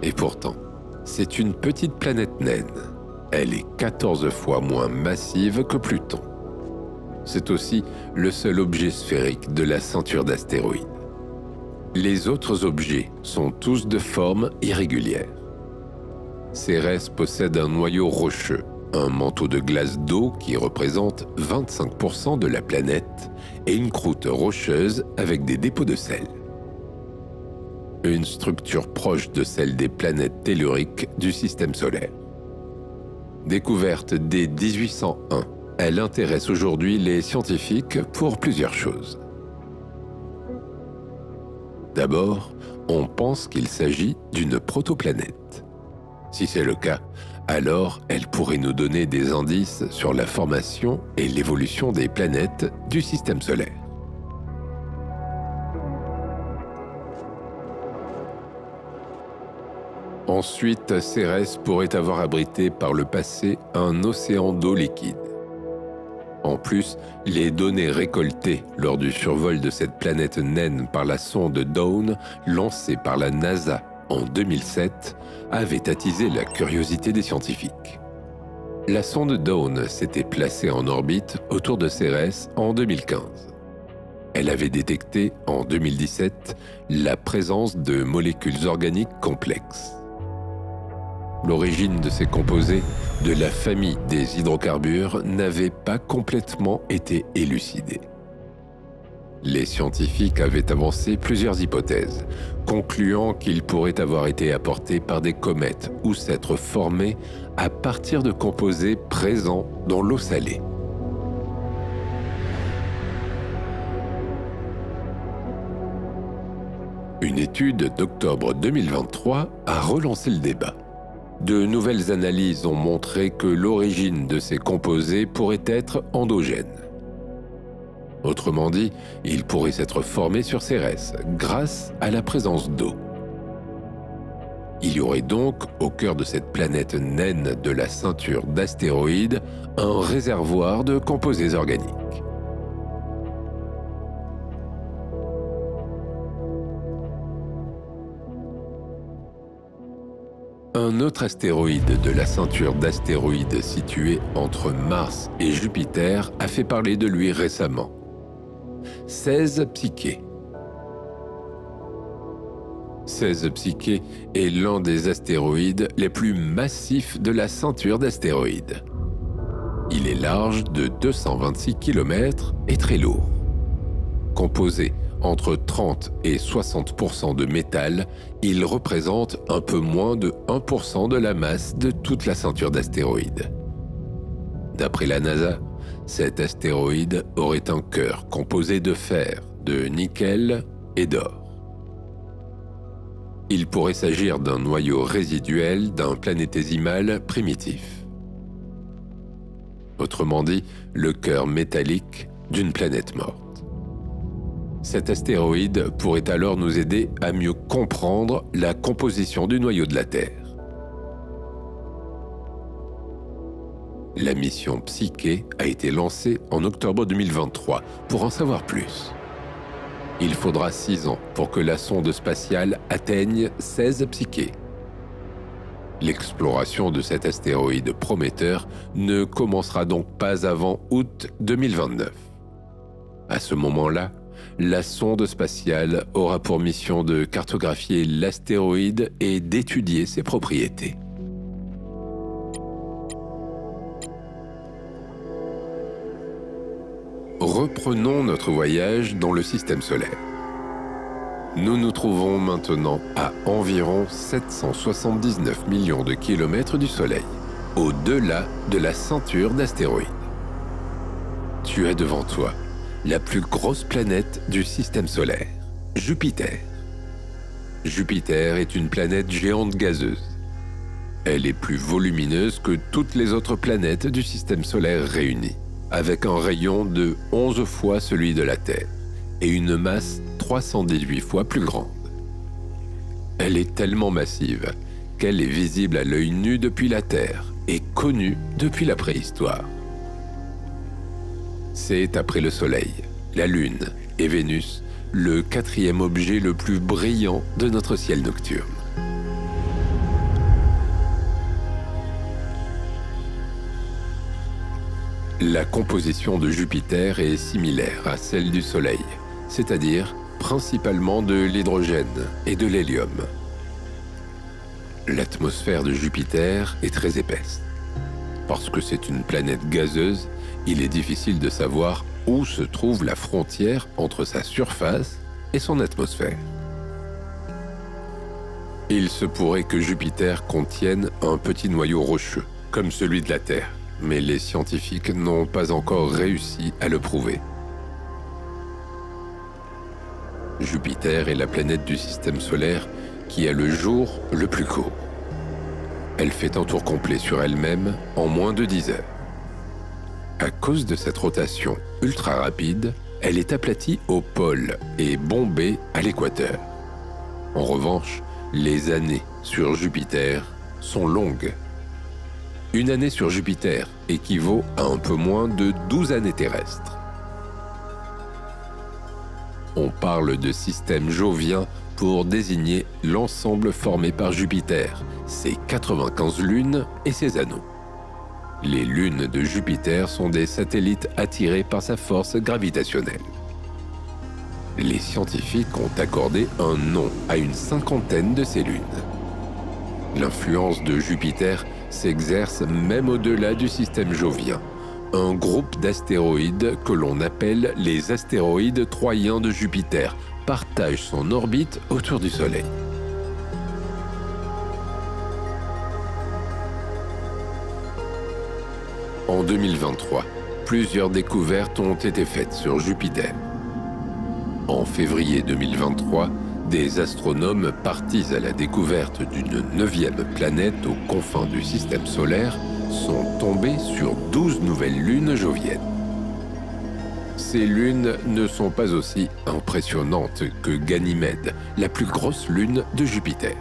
Et pourtant, c'est une petite planète naine. Elle est 14 fois moins massive que Pluton. C'est aussi le seul objet sphérique de la ceinture d'astéroïdes. Les autres objets sont tous de forme irrégulière. Cérès possède un noyau rocheux, un manteau de glace d'eau qui représente 25% de la planète et une croûte rocheuse avec des dépôts de sel. Une structure proche de celle des planètes telluriques du système solaire. Découverte dès 1801 elle intéresse aujourd'hui les scientifiques pour plusieurs choses. D'abord, on pense qu'il s'agit d'une protoplanète. Si c'est le cas, alors elle pourrait nous donner des indices sur la formation et l'évolution des planètes du système solaire. Ensuite, Cérès pourrait avoir abrité par le passé un océan d'eau liquide. En plus, les données récoltées lors du survol de cette planète naine par la sonde Dawn, lancée par la NASA en 2007, avaient attisé la curiosité des scientifiques. La sonde Dawn s'était placée en orbite autour de Cérès en 2015. Elle avait détecté en 2017 la présence de molécules organiques complexes. L'origine de ces composés de la famille des hydrocarbures n'avait pas complètement été élucidée. Les scientifiques avaient avancé plusieurs hypothèses, concluant qu'ils pourraient avoir été apportés par des comètes ou s'être formés à partir de composés présents dans l'eau salée. Une étude d'octobre 2023 a relancé le débat. De nouvelles analyses ont montré que l'origine de ces composés pourrait être endogène. Autrement dit, ils pourraient s'être formés sur Cérès grâce à la présence d'eau. Il y aurait donc, au cœur de cette planète naine de la ceinture d'astéroïdes, un réservoir de composés organiques. Un autre astéroïde de la ceinture d'astéroïdes située entre Mars et Jupiter a fait parler de lui récemment. 16 Psyché. 16 Psyché est l'un des astéroïdes les plus massifs de la ceinture d'astéroïdes. Il est large de 226 km et très lourd. Composé entre 30 et 60% de métal, il représente un peu moins de 1% de la masse de toute la ceinture d'astéroïdes. D'après la NASA, cet astéroïde aurait un cœur composé de fer, de nickel et d'or. Il pourrait s'agir d'un noyau résiduel d'un planétésimal primitif. Autrement dit, le cœur métallique d'une planète morte. Cet astéroïde pourrait alors nous aider à mieux comprendre la composition du noyau de la Terre. La mission Psyché a été lancée en octobre 2023 pour en savoir plus. Il faudra 6 ans pour que la sonde spatiale atteigne 16 Psyché. L'exploration de cet astéroïde prometteur ne commencera donc pas avant août 2029. À ce moment-là, la sonde spatiale aura pour mission de cartographier l'astéroïde et d'étudier ses propriétés. Reprenons notre voyage dans le système solaire. Nous nous trouvons maintenant à environ 779 millions de kilomètres du Soleil, au-delà de la ceinture d'astéroïdes. Tu as devant toi la plus grosse planète du système solaire, Jupiter. Jupiter est une planète géante gazeuse. Elle est plus volumineuse que toutes les autres planètes du système solaire réunies, avec un rayon de 11 fois celui de la Terre et une masse 318 fois plus grande. Elle est tellement massive qu'elle est visible à l'œil nu depuis la Terre et connue depuis la préhistoire. C'est, après le Soleil, la Lune et Vénus, le 4e objet le plus brillant de notre ciel nocturne. La composition de Jupiter est similaire à celle du Soleil, c'est-à-dire principalement de l'hydrogène et de l'hélium. L'atmosphère de Jupiter est très épaisse. Parce que c'est une planète gazeuse, il est difficile de savoir où se trouve la frontière entre sa surface et son atmosphère. Il se pourrait que Jupiter contienne un petit noyau rocheux, comme celui de la Terre, mais les scientifiques n'ont pas encore réussi à le prouver. Jupiter est la planète du système solaire qui a le jour le plus court. Elle fait un tour complet sur elle-même en moins de 10 heures. À cause de cette rotation ultra rapide, elle est aplatie au pôle et bombée à l'équateur. En revanche, les années sur Jupiter sont longues. Une année sur Jupiter équivaut à un peu moins de 12 années terrestres. On parle de système jovien pour désigner l'ensemble formé par Jupiter, ses 95 lunes et ses anneaux. Les lunes de Jupiter sont des satellites attirés par sa force gravitationnelle. Les scientifiques ont accordé un nom à une cinquantaine de ces lunes. L'influence de Jupiter s'exerce même au-delà du système jovien, un groupe d'astéroïdes que l'on appelle les astéroïdes troyens de Jupiter partage son orbite autour du Soleil. En 2023, plusieurs découvertes ont été faites sur Jupiter. En février 2023, des astronomes partis à la découverte d'une 9e planète aux confins du système solaire sont tombés sur 12 nouvelles lunes joviennes. Ces lunes ne sont pas aussi impressionnantes que Ganymède, la plus grosse lune de Jupiter.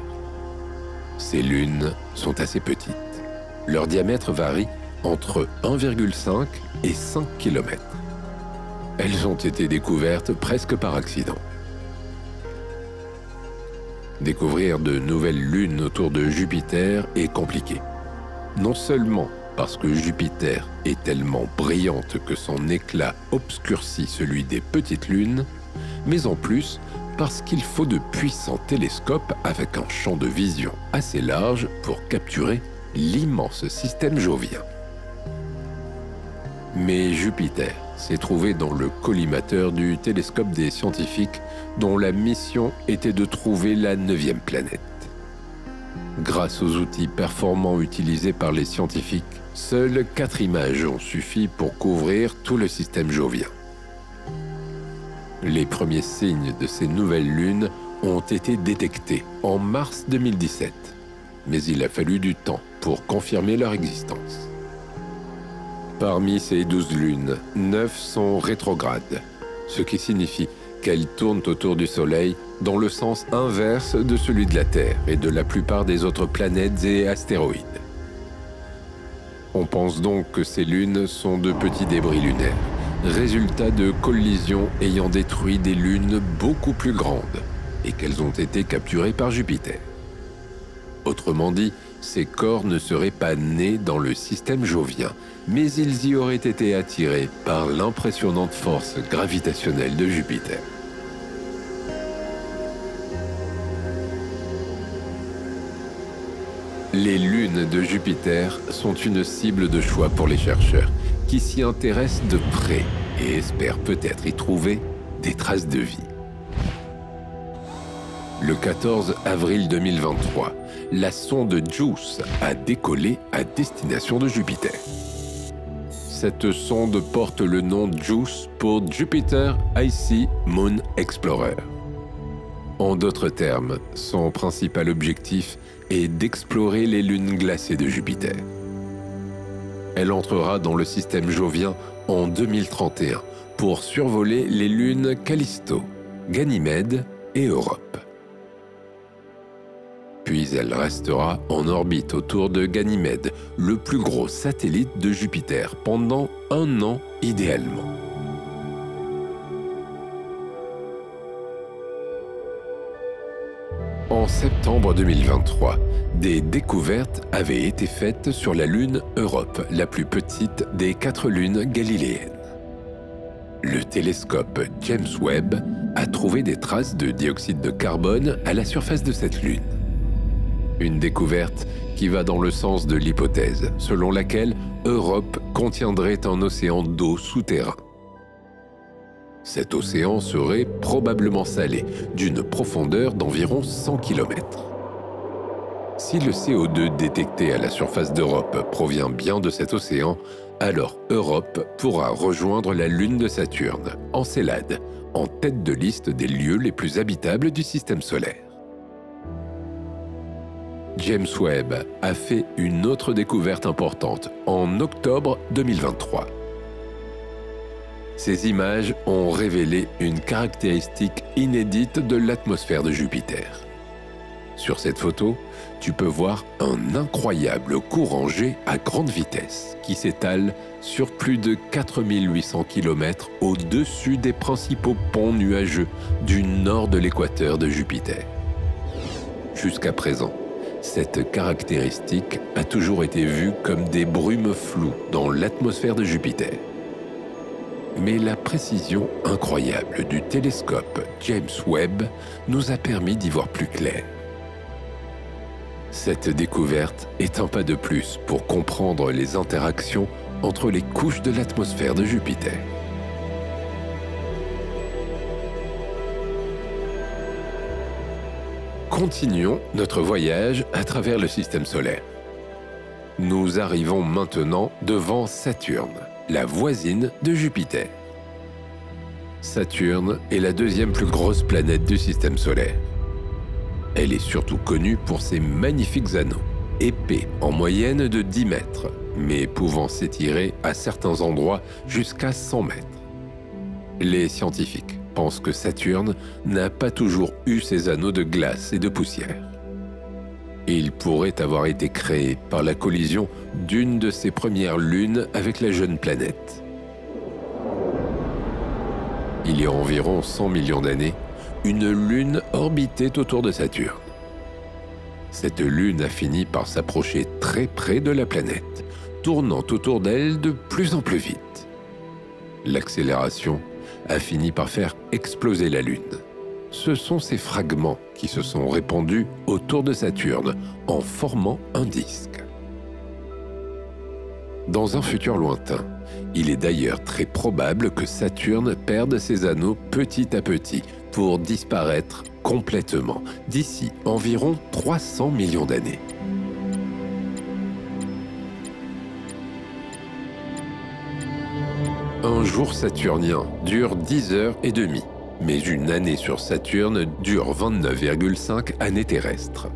Ces lunes sont assez petites. Leur diamètre varie entre 1,5 et 5 km. Elles ont été découvertes presque par accident. Découvrir de nouvelles lunes autour de Jupiter est compliqué. Non seulement parce que Jupiter est tellement brillante que son éclat obscurcit celui des petites lunes, mais en plus parce qu'il faut de puissants télescopes avec un champ de vision assez large pour capturer l'immense système jovien. Mais Jupiter s'est trouvé dans le collimateur du télescope des scientifiques dont la mission était de trouver la 9e planète. Grâce aux outils performants utilisés par les scientifiques, seules 4 images ont suffi pour couvrir tout le système jovien. Les premiers signes de ces nouvelles lunes ont été détectés en mars 2017, mais il a fallu du temps pour confirmer leur existence. Parmi ces 12 lunes, 9 sont rétrogrades, ce qui signifie qu'elles tournent autour du Soleil dans le sens inverse de celui de la Terre et de la plupart des autres planètes et astéroïdes. On pense donc que ces lunes sont de petits débris lunaires, résultat de collisions ayant détruit des lunes beaucoup plus grandes et qu'elles ont été capturées par Jupiter. Autrement dit, ces corps ne seraient pas nés dans le système jovien, mais ils y auraient été attirés par l'impressionnante force gravitationnelle de Jupiter. Les lunes de Jupiter sont une cible de choix pour les chercheurs qui s'y intéressent de près et espèrent peut-être y trouver des traces de vie. Le 14 avril 2023, la sonde JUICE a décollé à destination de Jupiter. Cette sonde porte le nom JUICE pour Jupiter Icy Moon Explorer. En d'autres termes, son principal objectif est d'explorer les lunes glacées de Jupiter. Elle entrera dans le système jovien en 2031 pour survoler les lunes Callisto, Ganymède et Europe. Puis elle restera en orbite autour de Ganymède, le plus gros satellite de Jupiter, pendant 1 an idéalement. En septembre 2023, des découvertes avaient été faites sur la lune Europe, la plus petite des 4 lunes galiléennes. Le télescope James Webb a trouvé des traces de dioxyde de carbone à la surface de cette lune. Une découverte qui va dans le sens de l'hypothèse selon laquelle Europe contiendrait un océan d'eau souterrain. Cet océan serait probablement salé, d'une profondeur d'environ 100 km. Si le CO2 détecté à la surface d'Europe provient bien de cet océan, alors Europe pourra rejoindre la Lune de Saturne, Encelade, en tête de liste des lieux les plus habitables du système solaire. James Webb a fait une autre découverte importante en octobre 2023. Ces images ont révélé une caractéristique inédite de l'atmosphère de Jupiter. Sur cette photo, tu peux voir un incroyable courant G à grande vitesse qui s'étale sur plus de 4800 km au-dessus des principaux ponts nuageux du nord de l'équateur de Jupiter. Jusqu'à présent, cette caractéristique a toujours été vue comme des brumes floues dans l'atmosphère de Jupiter. Mais la précision incroyable du télescope James Webb nous a permis d'y voir plus clair. Cette découverte est un pas de plus pour comprendre les interactions entre les couches de l'atmosphère de Jupiter. Continuons notre voyage à travers le système solaire. Nous arrivons maintenant devant Saturne, la voisine de Jupiter. Saturne est la deuxième plus grosse planète du système solaire. Elle est surtout connue pour ses magnifiques anneaux, épais en moyenne de 10 mètres, mais pouvant s'étirer à certains endroits jusqu'à 100 mètres. Les scientifiques pensent que Saturne n'a pas toujours eu ses anneaux de glace et de poussière. Il pourrait avoir été créé par la collision d'une de ses premières lunes avec la jeune planète. Il y a environ 100 millions d'années, une lune orbitait autour de Saturne. Cette lune a fini par s'approcher très près de la planète, tournant autour d'elle de plus en plus vite. L'accélération a fini par faire exploser la lune. Ce sont ces fragments qui se sont répandus autour de Saturne en formant un disque. Dans un futur lointain, il est d'ailleurs très probable que Saturne perde ses anneaux petit à petit pour disparaître complètement d'ici environ 300 millions d'années. Un jour saturnien dure 10 heures et demie, mais une année sur Saturne dure 29,5 années terrestres.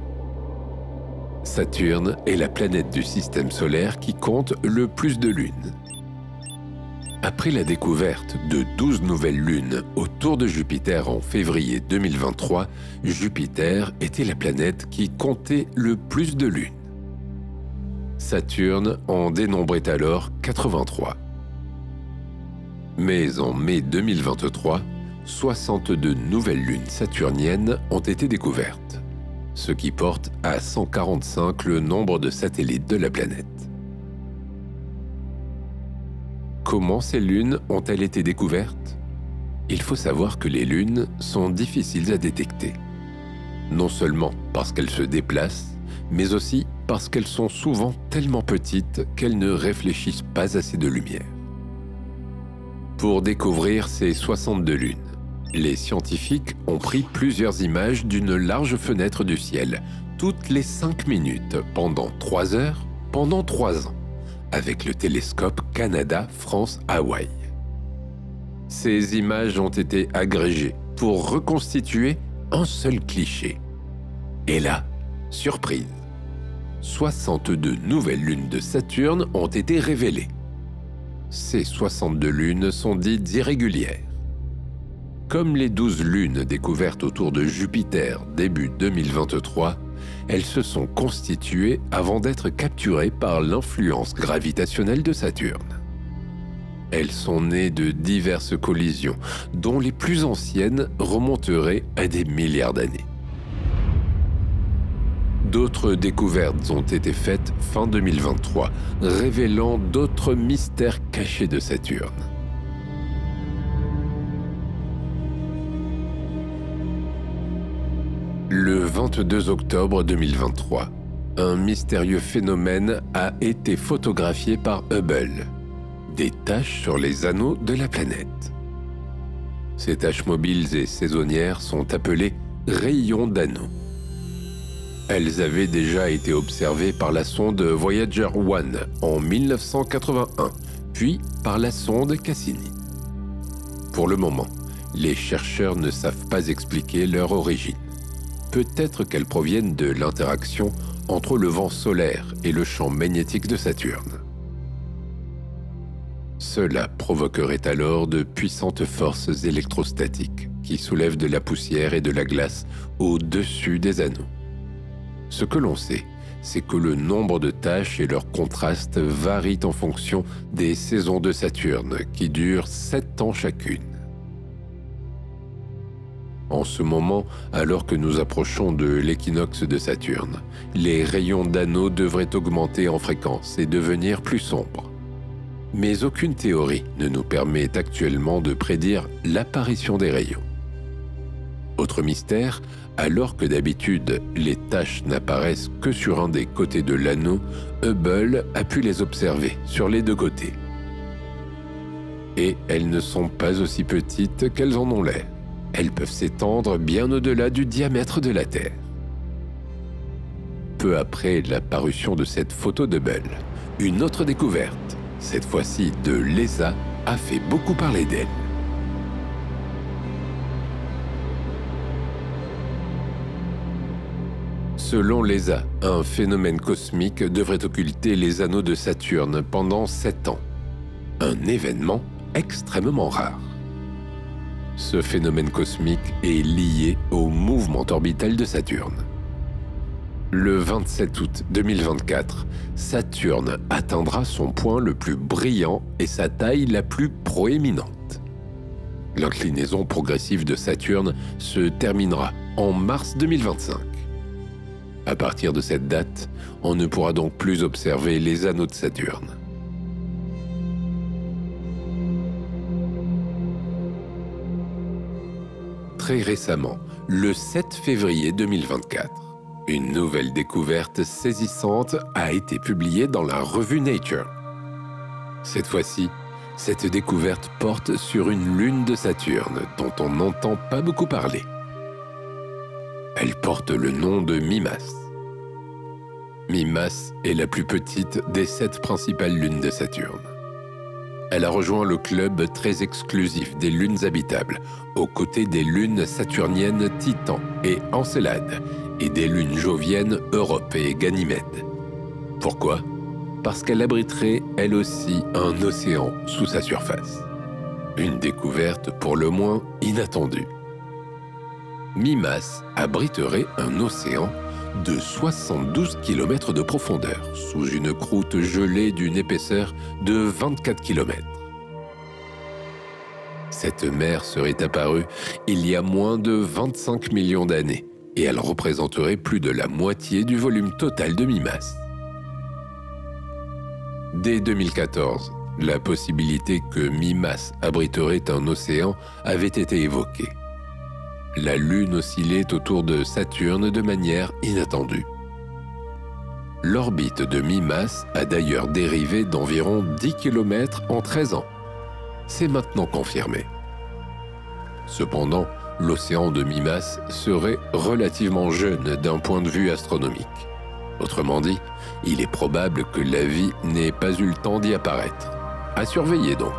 Saturne est la planète du système solaire qui compte le plus de lunes. Après la découverte de 12 nouvelles lunes autour de Jupiter en février 2023, Jupiter était la planète qui comptait le plus de lunes. Saturne en dénombrait alors 83. Mais en mai 2023, 62 nouvelles lunes saturniennes ont été découvertes, ce qui porte à 145 le nombre de satellites de la planète. Comment ces lunes ont-elles été découvertes? Il faut savoir que les lunes sont difficiles à détecter. Non seulement parce qu'elles se déplacent, mais aussi parce qu'elles sont souvent tellement petites qu'elles ne réfléchissent pas assez de lumière. Pour découvrir ces 62 lunes, les scientifiques ont pris plusieurs images d'une large fenêtre du ciel, toutes les 5 minutes, pendant 3 heures, pendant 3 ans, avec le télescope Canada-France-Hawaï. Ces images ont été agrégées pour reconstituer un seul cliché. Et là, surprise, 62 nouvelles lunes de Saturne ont été révélées. Ces 62 lunes sont dites irrégulières. Comme les 12 lunes découvertes autour de Jupiter début 2023, elles se sont constituées avant d'être capturées par l'influence gravitationnelle de Saturne. Elles sont nées de diverses collisions, dont les plus anciennes remonteraient à des milliards d'années. D'autres découvertes ont été faites fin 2023, révélant d'autres mystères cachés de Saturne. Le 22 octobre 2023, un mystérieux phénomène a été photographié par Hubble. Des taches sur les anneaux de la planète. Ces taches mobiles et saisonnières sont appelées rayons d'anneaux. Elles avaient déjà été observées par la sonde Voyager 1 en 1981, puis par la sonde Cassini. Pour le moment, les chercheurs ne savent pas expliquer leur origine. Peut-être qu'elles proviennent de l'interaction entre le vent solaire et le champ magnétique de Saturne. Cela provoquerait alors de puissantes forces électrostatiques qui soulèvent de la poussière et de la glace au-dessus des anneaux. Ce que l'on sait, c'est que le nombre de tâches et leur contraste varient en fonction des saisons de Saturne, qui durent 7 ans chacune. En ce moment, alors que nous approchons de l'équinoxe de Saturne, les rayons d'anneaux devraient augmenter en fréquence et devenir plus sombres. Mais aucune théorie ne nous permet actuellement de prédire l'apparition des rayons. Autre mystère, alors que d'habitude les taches n'apparaissent que sur un des côtés de l'anneau, Hubble a pu les observer sur les 2 côtés. Et elles ne sont pas aussi petites qu'elles en ont l'air. Elles peuvent s'étendre bien au-delà du diamètre de la Terre. Peu après la parution de cette photo d'Hubble, une autre découverte, cette fois-ci de l'ESA, a fait beaucoup parler d'elle. Selon l'ESA, un phénomène cosmique devrait occulter les anneaux de Saturne pendant 7 ans. Un événement extrêmement rare. Ce phénomène cosmique est lié au mouvement orbital de Saturne. Le 27 août 2024, Saturne atteindra son point le plus brillant et sa taille la plus proéminente. L'inclinaison progressive de Saturne se terminera en mars 2025. À partir de cette date, on ne pourra donc plus observer les anneaux de Saturne. Très récemment, le 7 février 2024, une nouvelle découverte saisissante a été publiée dans la revue Nature. Cette fois-ci, cette découverte porte sur une lune de Saturne dont on n'entend pas beaucoup parler. Elle porte le nom de Mimas. Mimas est la plus petite des 7 principales lunes de Saturne. Elle a rejoint le club très exclusif des lunes habitables, aux côtés des lunes saturniennes Titan et Encelade, et des lunes joviennes Europe et Ganymède. Pourquoi? Parce qu'elle abriterait, elle aussi, un océan sous sa surface. Une découverte pour le moins inattendue. Mimas abriterait un océan de 72 km de profondeur, sous une croûte gelée d'une épaisseur de 24 km. Cette mer serait apparue il y a moins de 25 millions d'années, et elle représenterait plus de la moitié du volume total de Mimas. Dès 2014, la possibilité que Mimas abriterait un océan avait été évoquée. La Lune oscillait autour de Saturne de manière inattendue. L'orbite de Mimas a d'ailleurs dérivé d'environ 10 km en 13 ans. C'est maintenant confirmé. Cependant, l'océan de Mimas serait relativement jeune d'un point de vue astronomique. Autrement dit, il est probable que la vie n'ait pas eu le temps d'y apparaître. À surveiller donc.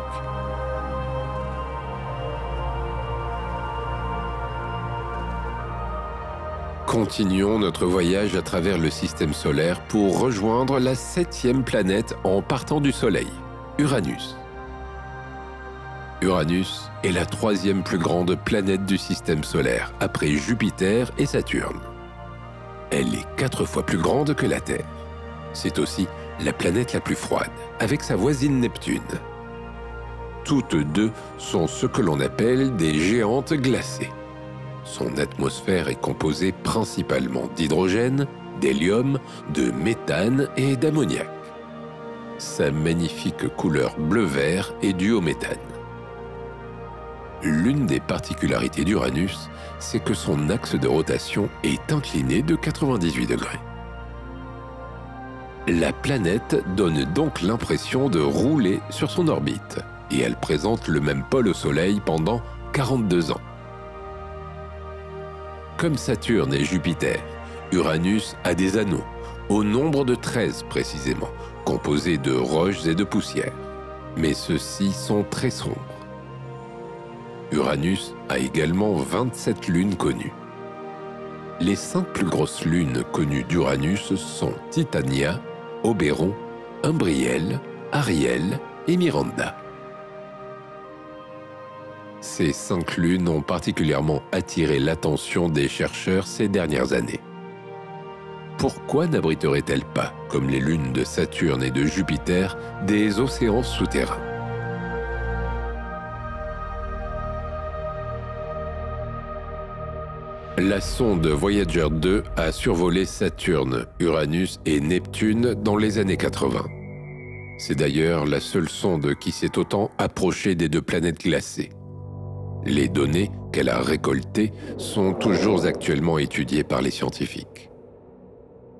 Continuons notre voyage à travers le système solaire pour rejoindre la 7e planète en partant du Soleil, Uranus. Uranus est la 3e plus grande planète du système solaire, après Jupiter et Saturne. Elle est 4 fois plus grande que la Terre. C'est aussi la planète la plus froide, avec sa voisine Neptune. Toutes deux sont ce que l'on appelle des géantes glacées. Son atmosphère est composée principalement d'hydrogène, d'hélium, de méthane et d'ammoniac. Sa magnifique couleur bleu-vert est due au méthane. L'une des particularités d'Uranus, c'est que son axe de rotation est incliné de 98 degrés. La planète donne donc l'impression de rouler sur son orbite, et elle présente le même pôle au Soleil pendant 42 ans. Comme Saturne et Jupiter, Uranus a des anneaux, au nombre de 13 précisément, composés de roches et de poussière. Mais ceux-ci sont très sombres. Uranus a également 27 lunes connues. Les 5 plus grosses lunes connues d'Uranus sont Titania, Oberon, Umbriel, Ariel et Miranda. Ces 5 lunes ont particulièrement attiré l'attention des chercheurs ces dernières années. Pourquoi n'abriteraient-elles pas, comme les lunes de Saturne et de Jupiter, des océans souterrains? La sonde Voyager 2 a survolé Saturne, Uranus et Neptune dans les années 80. C'est d'ailleurs la seule sonde qui s'est autant approchée des 2 planètes glacées. Les données qu'elle a récoltées sont toujours actuellement étudiées par les scientifiques.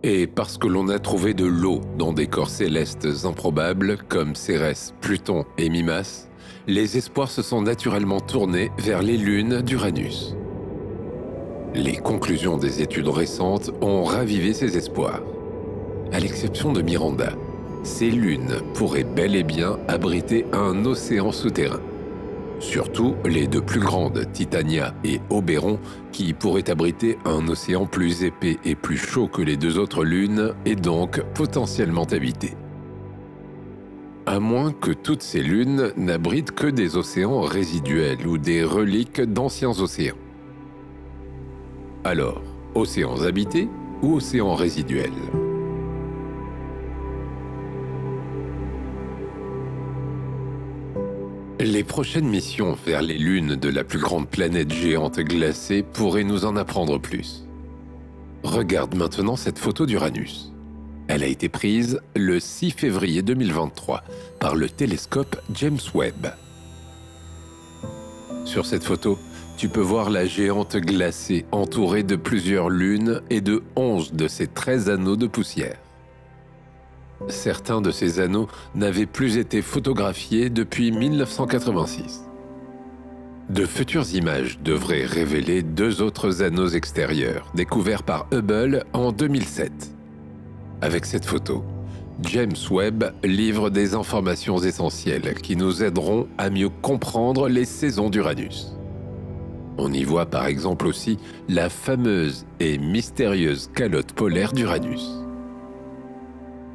Et parce que l'on a trouvé de l'eau dans des corps célestes improbables comme Cérès, Pluton et Mimas, les espoirs se sont naturellement tournés vers les lunes d'Uranus. Les conclusions des études récentes ont ravivé ces espoirs. À l'exception de Miranda, ces lunes pourraient bel et bien abriter un océan souterrain. Surtout les 2 plus grandes, Titania et Oberon, qui pourraient abriter un océan plus épais et plus chaud que les 2 autres lunes et donc potentiellement habité. À moins que toutes ces lunes n'abritent que des océans résiduels ou des reliques d'anciens océans. Alors, océans habités ou océans résiduels? Les prochaines missions vers les lunes de la plus grande planète géante glacée pourraient nous en apprendre plus. Regarde maintenant cette photo d'Uranus. Elle a été prise le 6 février 2023 par le télescope James Webb. Sur cette photo, tu peux voir la géante glacée entourée de plusieurs lunes et de 11 de ses 13 anneaux de poussière. Certains de ces anneaux n'avaient plus été photographiés depuis 1986. De futures images devraient révéler 2 autres anneaux extérieurs, découverts par Hubble en 2007. Avec cette photo, James Webb livre des informations essentielles qui nous aideront à mieux comprendre les saisons d'Uranus. On y voit par exemple aussi la fameuse et mystérieuse calotte polaire d'Uranus.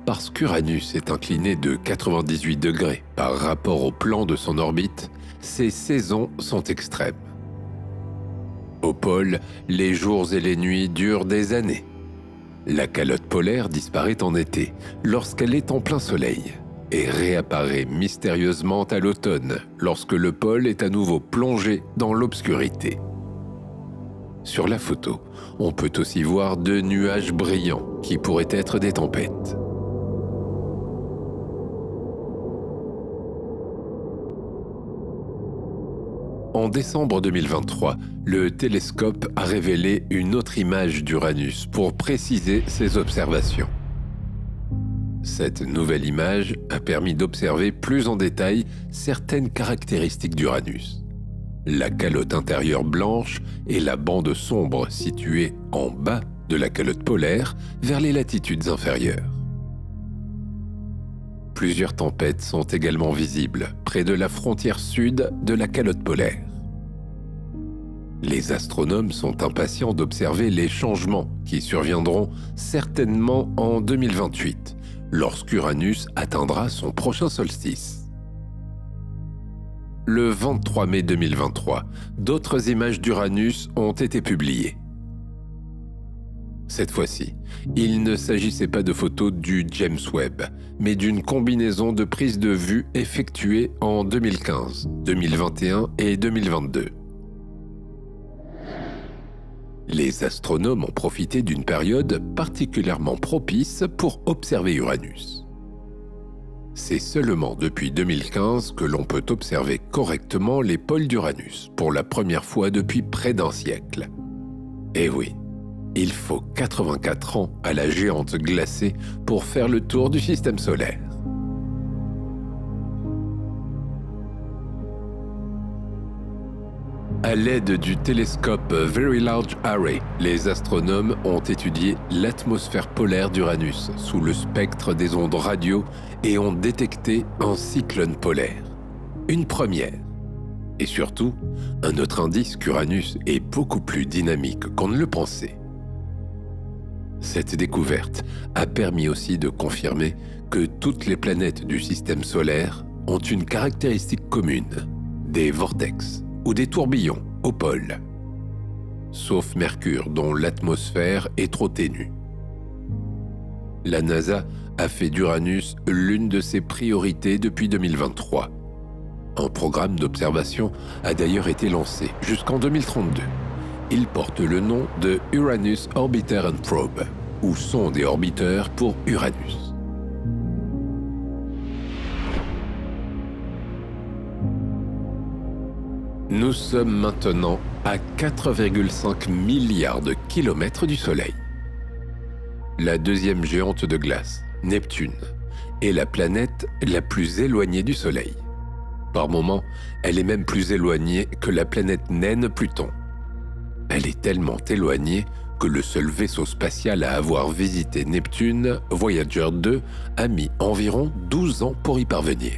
Parce qu'Uranus est incliné de 98 degrés par rapport au plan de son orbite, ses saisons sont extrêmes. Au pôle, les jours et les nuits durent des années. La calotte polaire disparaît en été, lorsqu'elle est en plein soleil, et réapparaît mystérieusement à l'automne, lorsque le pôle est à nouveau plongé dans l'obscurité. Sur la photo, on peut aussi voir 2 nuages brillants qui pourraient être des tempêtes. En décembre 2023, le télescope a révélé une autre image d'Uranus pour préciser ses observations. Cette nouvelle image a permis d'observer plus en détail certaines caractéristiques d'Uranus. La calotte intérieure blanche et la bande sombre située en bas de la calotte polaire vers les latitudes inférieures. Plusieurs tempêtes sont également visibles près de la frontière sud de la calotte polaire. Les astronomes sont impatients d'observer les changements qui surviendront certainement en 2028, lorsqu'Uranus atteindra son prochain solstice. Le 23 mai 2023, d'autres images d'Uranus ont été publiées. Cette fois-ci, il ne s'agissait pas de photos du James Webb, mais d'une combinaison de prises de vue effectuées en 2015, 2021 et 2022. Les astronomes ont profité d'une période particulièrement propice pour observer Uranus. C'est seulement depuis 2015 que l'on peut observer correctement les pôles d'Uranus, pour la première fois depuis près d'un siècle. Et oui, il faut 84 ans à la géante glacée pour faire le tour du système solaire. À l'aide du télescope Very Large Array, les astronomes ont étudié l'atmosphère polaire d'Uranus sous le spectre des ondes radio et ont détecté un cyclone polaire. Une première. Et surtout, un autre indice qu'Uranus est beaucoup plus dynamique qu'on ne le pensait. Cette découverte a permis aussi de confirmer que toutes les planètes du système solaire ont une caractéristique commune, des vortex ou des tourbillons au pôle, sauf Mercure dont l'atmosphère est trop ténue. La NASA a fait d'Uranus l'une de ses priorités depuis 2023. Un programme d'observation a d'ailleurs été lancé jusqu'en 2032. Il porte le nom de Uranus Orbiter and Probe, ou sonde et orbiteur pour Uranus. Nous sommes maintenant à 4,5 milliards de kilomètres du Soleil. La deuxième géante de glace, Neptune, est la planète la plus éloignée du Soleil. Par moments, elle est même plus éloignée que la planète naine Pluton. Elle est tellement éloignée que le seul vaisseau spatial à avoir visité Neptune, Voyager 2, a mis environ 12 ans pour y parvenir.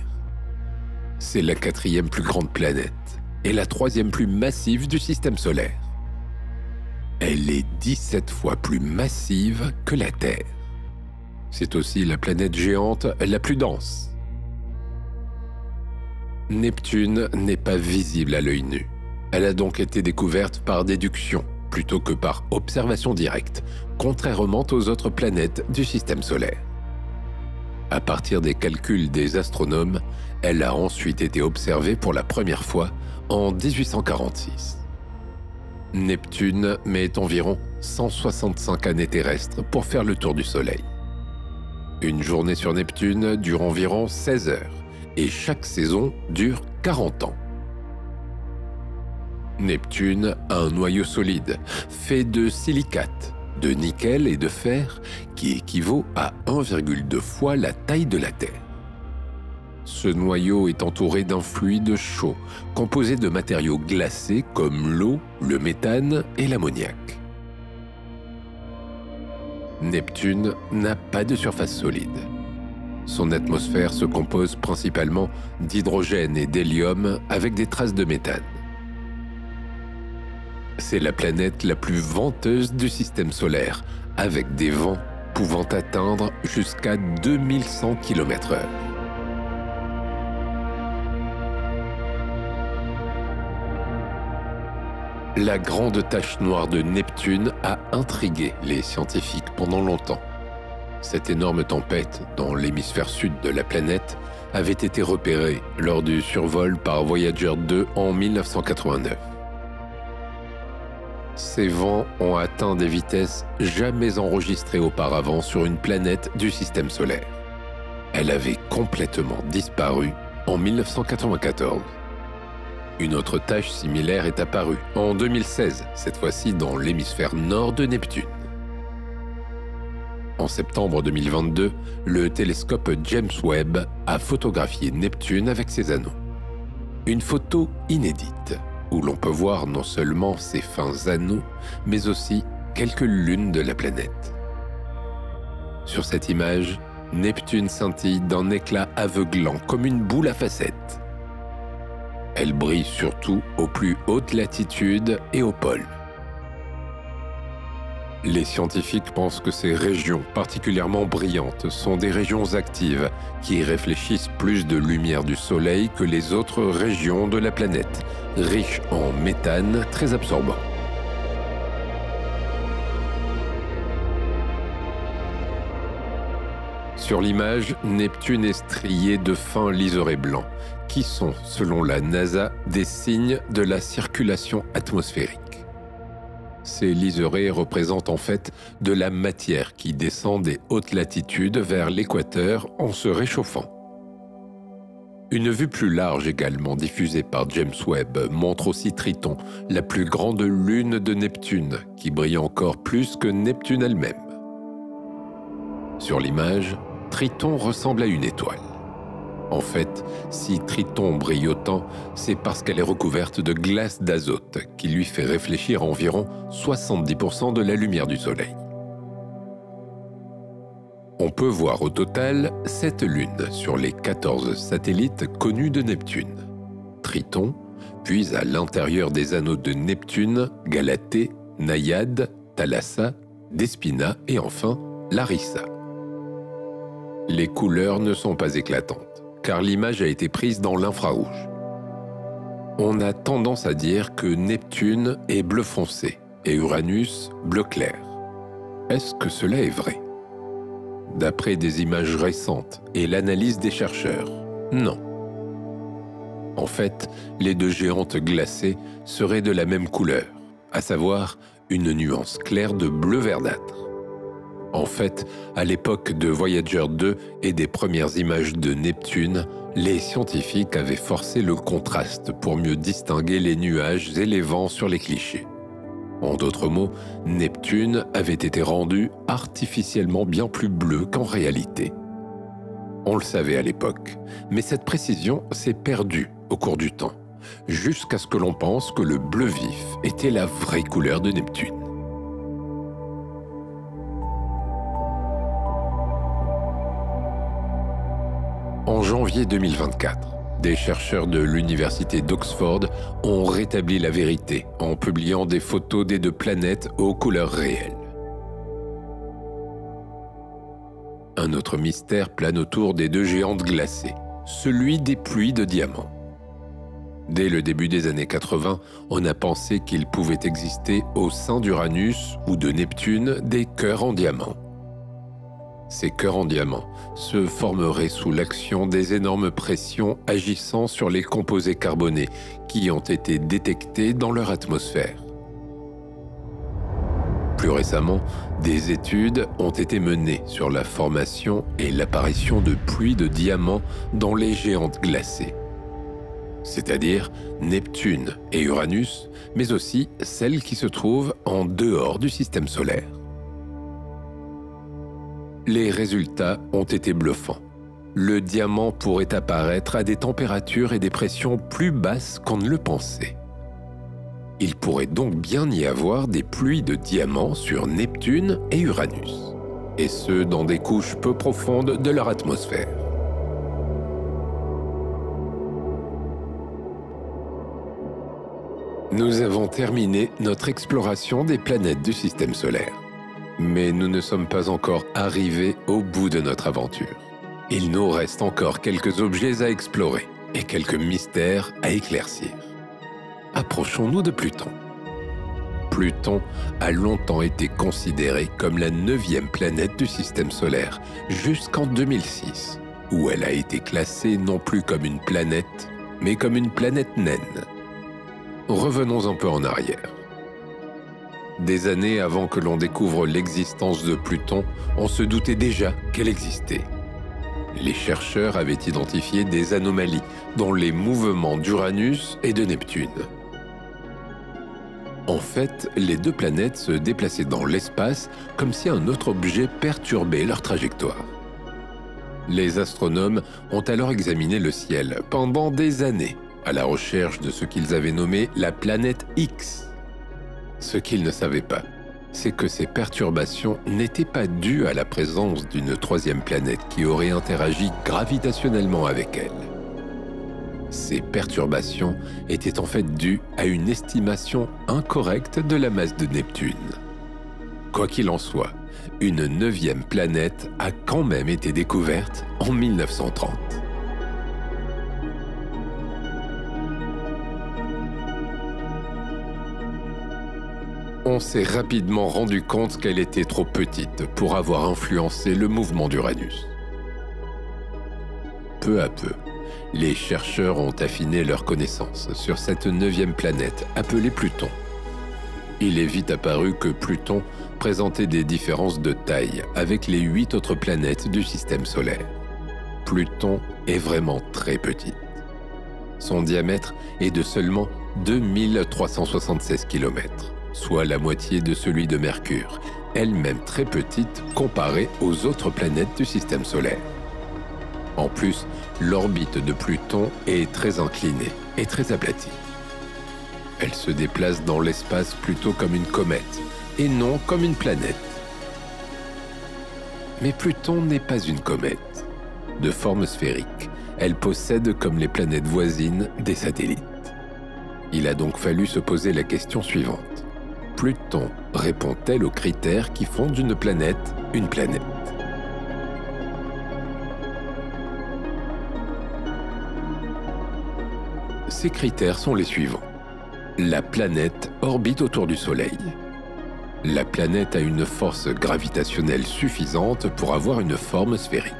C'est la quatrième plus grande planète et la troisième plus massive du système solaire. Elle est 17 fois plus massive que la Terre. C'est aussi la planète géante la plus dense. Neptune n'est pas visible à l'œil nu. Elle a donc été découverte par déduction plutôt que par observation directe, contrairement aux autres planètes du système solaire. À partir des calculs des astronomes, elle a ensuite été observée pour la première fois en 1846. Neptune met environ 165 années terrestres pour faire le tour du Soleil. Une journée sur Neptune dure environ 16 heures et chaque saison dure 40 ans. Neptune a un noyau solide fait de silicate, de nickel et de fer qui équivaut à 1,2 fois la taille de la Terre. Ce noyau est entouré d'un fluide chaud, composé de matériaux glacés comme l'eau, le méthane et l'ammoniac. Neptune n'a pas de surface solide. Son atmosphère se compose principalement d'hydrogène et d'hélium avec des traces de méthane. C'est la planète la plus venteuse du système solaire, avec des vents pouvant atteindre jusqu'à 2100 km/h. La grande tache noire de Neptune a intrigué les scientifiques pendant longtemps. Cette énorme tempête dans l'hémisphère sud de la planète avait été repérée lors du survol par Voyager 2 en 1989. Ces vents ont atteint des vitesses jamais enregistrées auparavant sur une planète du système solaire. Elle avait complètement disparu en 1994. Une autre tache similaire est apparue en 2016, cette fois-ci dans l'hémisphère nord de Neptune. En septembre 2022, le télescope James Webb a photographié Neptune avec ses anneaux. Une photo inédite, où l'on peut voir non seulement ses fins anneaux, mais aussi quelques lunes de la planète. Sur cette image, Neptune scintille d'un éclat aveuglant comme une boule à facettes. Elle brille surtout aux plus hautes latitudes et au pôle. Les scientifiques pensent que ces régions particulièrement brillantes sont des régions actives qui réfléchissent plus de lumière du Soleil que les autres régions de la planète, riches en méthane très absorbant. Sur l'image, Neptune est strié de fins liserés blancs, qui sont, selon la NASA, des signes de la circulation atmosphérique. Ces liserés représentent en fait de la matière qui descend des hautes latitudes vers l'équateur en se réchauffant. Une vue plus large également diffusée par James Webb montre aussi Triton, la plus grande lune de Neptune, qui brille encore plus que Neptune elle-même. Sur l'image, Triton ressemble à une étoile. En fait, si Triton brille autant, c'est parce qu'elle est recouverte de glace d'azote, qui lui fait réfléchir environ 70% de la lumière du Soleil. On peut voir au total 7 lunes sur les 14 satellites connus de Neptune. Triton, puis à l'intérieur des anneaux de Neptune, Galatée, Naïade, Thalassa, Despina et enfin Larissa. Les couleurs ne sont pas éclatantes, car l'image a été prise dans l'infrarouge. On a tendance à dire que Neptune est bleu foncé et Uranus bleu clair. Est-ce que cela est vrai? D'après des images récentes et l'analyse des chercheurs, non. En fait, les deux géantes glacées seraient de la même couleur, à savoir une nuance claire de bleu verdâtre. En fait, à l'époque de Voyager 2 et des premières images de Neptune, les scientifiques avaient forcé le contraste pour mieux distinguer les nuages et les vents sur les clichés. En d'autres mots, Neptune avait été rendu artificiellement bien plus bleu qu'en réalité. On le savait à l'époque, mais cette précision s'est perdue au cours du temps, jusqu'à ce que l'on pense que le bleu vif était la vraie couleur de Neptune. En janvier 2024, des chercheurs de l'université d'Oxford ont rétabli la vérité en publiant des photos des deux planètes aux couleurs réelles. Un autre mystère plane autour des deux géantes glacées, celui des pluies de diamants. Dès le début des années 80, on a pensé qu'il pouvait exister au sein d'Uranus ou de Neptune des cœurs en diamant. Ces cœurs en diamant se formeraient sous l'action des énormes pressions agissant sur les composés carbonés qui ont été détectés dans leur atmosphère. Plus récemment, des études ont été menées sur la formation et l'apparition de pluies de diamants dans les géantes glacées, c'est-à-dire Neptune et Uranus, mais aussi celles qui se trouvent en dehors du système solaire. Les résultats ont été bluffants. Le diamant pourrait apparaître à des températures et des pressions plus basses qu'on ne le pensait. Il pourrait donc bien y avoir des pluies de diamants sur Neptune et Uranus, et ce dans des couches peu profondes de leur atmosphère. Nous avons terminé notre exploration des planètes du système solaire. Mais nous ne sommes pas encore arrivés au bout de notre aventure. Il nous reste encore quelques objets à explorer et quelques mystères à éclaircir. Approchons-nous de Pluton. Pluton a longtemps été considérée comme la 9e planète du système solaire, jusqu'en 2006, où elle a été classée non plus comme une planète, mais comme une planète naine. Revenons un peu en arrière. Des années avant que l'on découvre l'existence de Pluton, on se doutait déjà qu'elle existait. Les chercheurs avaient identifié des anomalies dans les mouvements d'Uranus et de Neptune. En fait, les deux planètes se déplaçaient dans l'espace comme si un autre objet perturbait leur trajectoire. Les astronomes ont alors examiné le ciel pendant des années à la recherche de ce qu'ils avaient nommé la planète X. Ce qu'ils ne savaient pas, c'est que ces perturbations n'étaient pas dues à la présence d'une troisième planète qui aurait interagi gravitationnellement avec elle. Ces perturbations étaient en fait dues à une estimation incorrecte de la masse de Neptune. Quoi qu'il en soit, une 9e planète a quand même été découverte en 1930. On s'est rapidement rendu compte qu'elle était trop petite pour avoir influencé le mouvement d'Uranus. Peu à peu, les chercheurs ont affiné leurs connaissances sur cette 9e planète appelée Pluton. Il est vite apparu que Pluton présentait des différences de taille avec les 8 autres planètes du système solaire. Pluton est vraiment très petite. Son diamètre est de seulement 2376 km. Soit la moitié de celui de Mercure, elle-même très petite comparée aux autres planètes du système solaire. En plus, l'orbite de Pluton est très inclinée et très aplatie. Elle se déplace dans l'espace plutôt comme une comète et non comme une planète. Mais Pluton n'est pas une comète. De forme sphérique, elle possède, comme les planètes voisines, des satellites. Il a donc fallu se poser la question suivante. Pluton répond-elle aux critères qui font d'une planète une planète? Ces critères sont les suivants. La planète orbite autour du Soleil. La planète a une force gravitationnelle suffisante pour avoir une forme sphérique.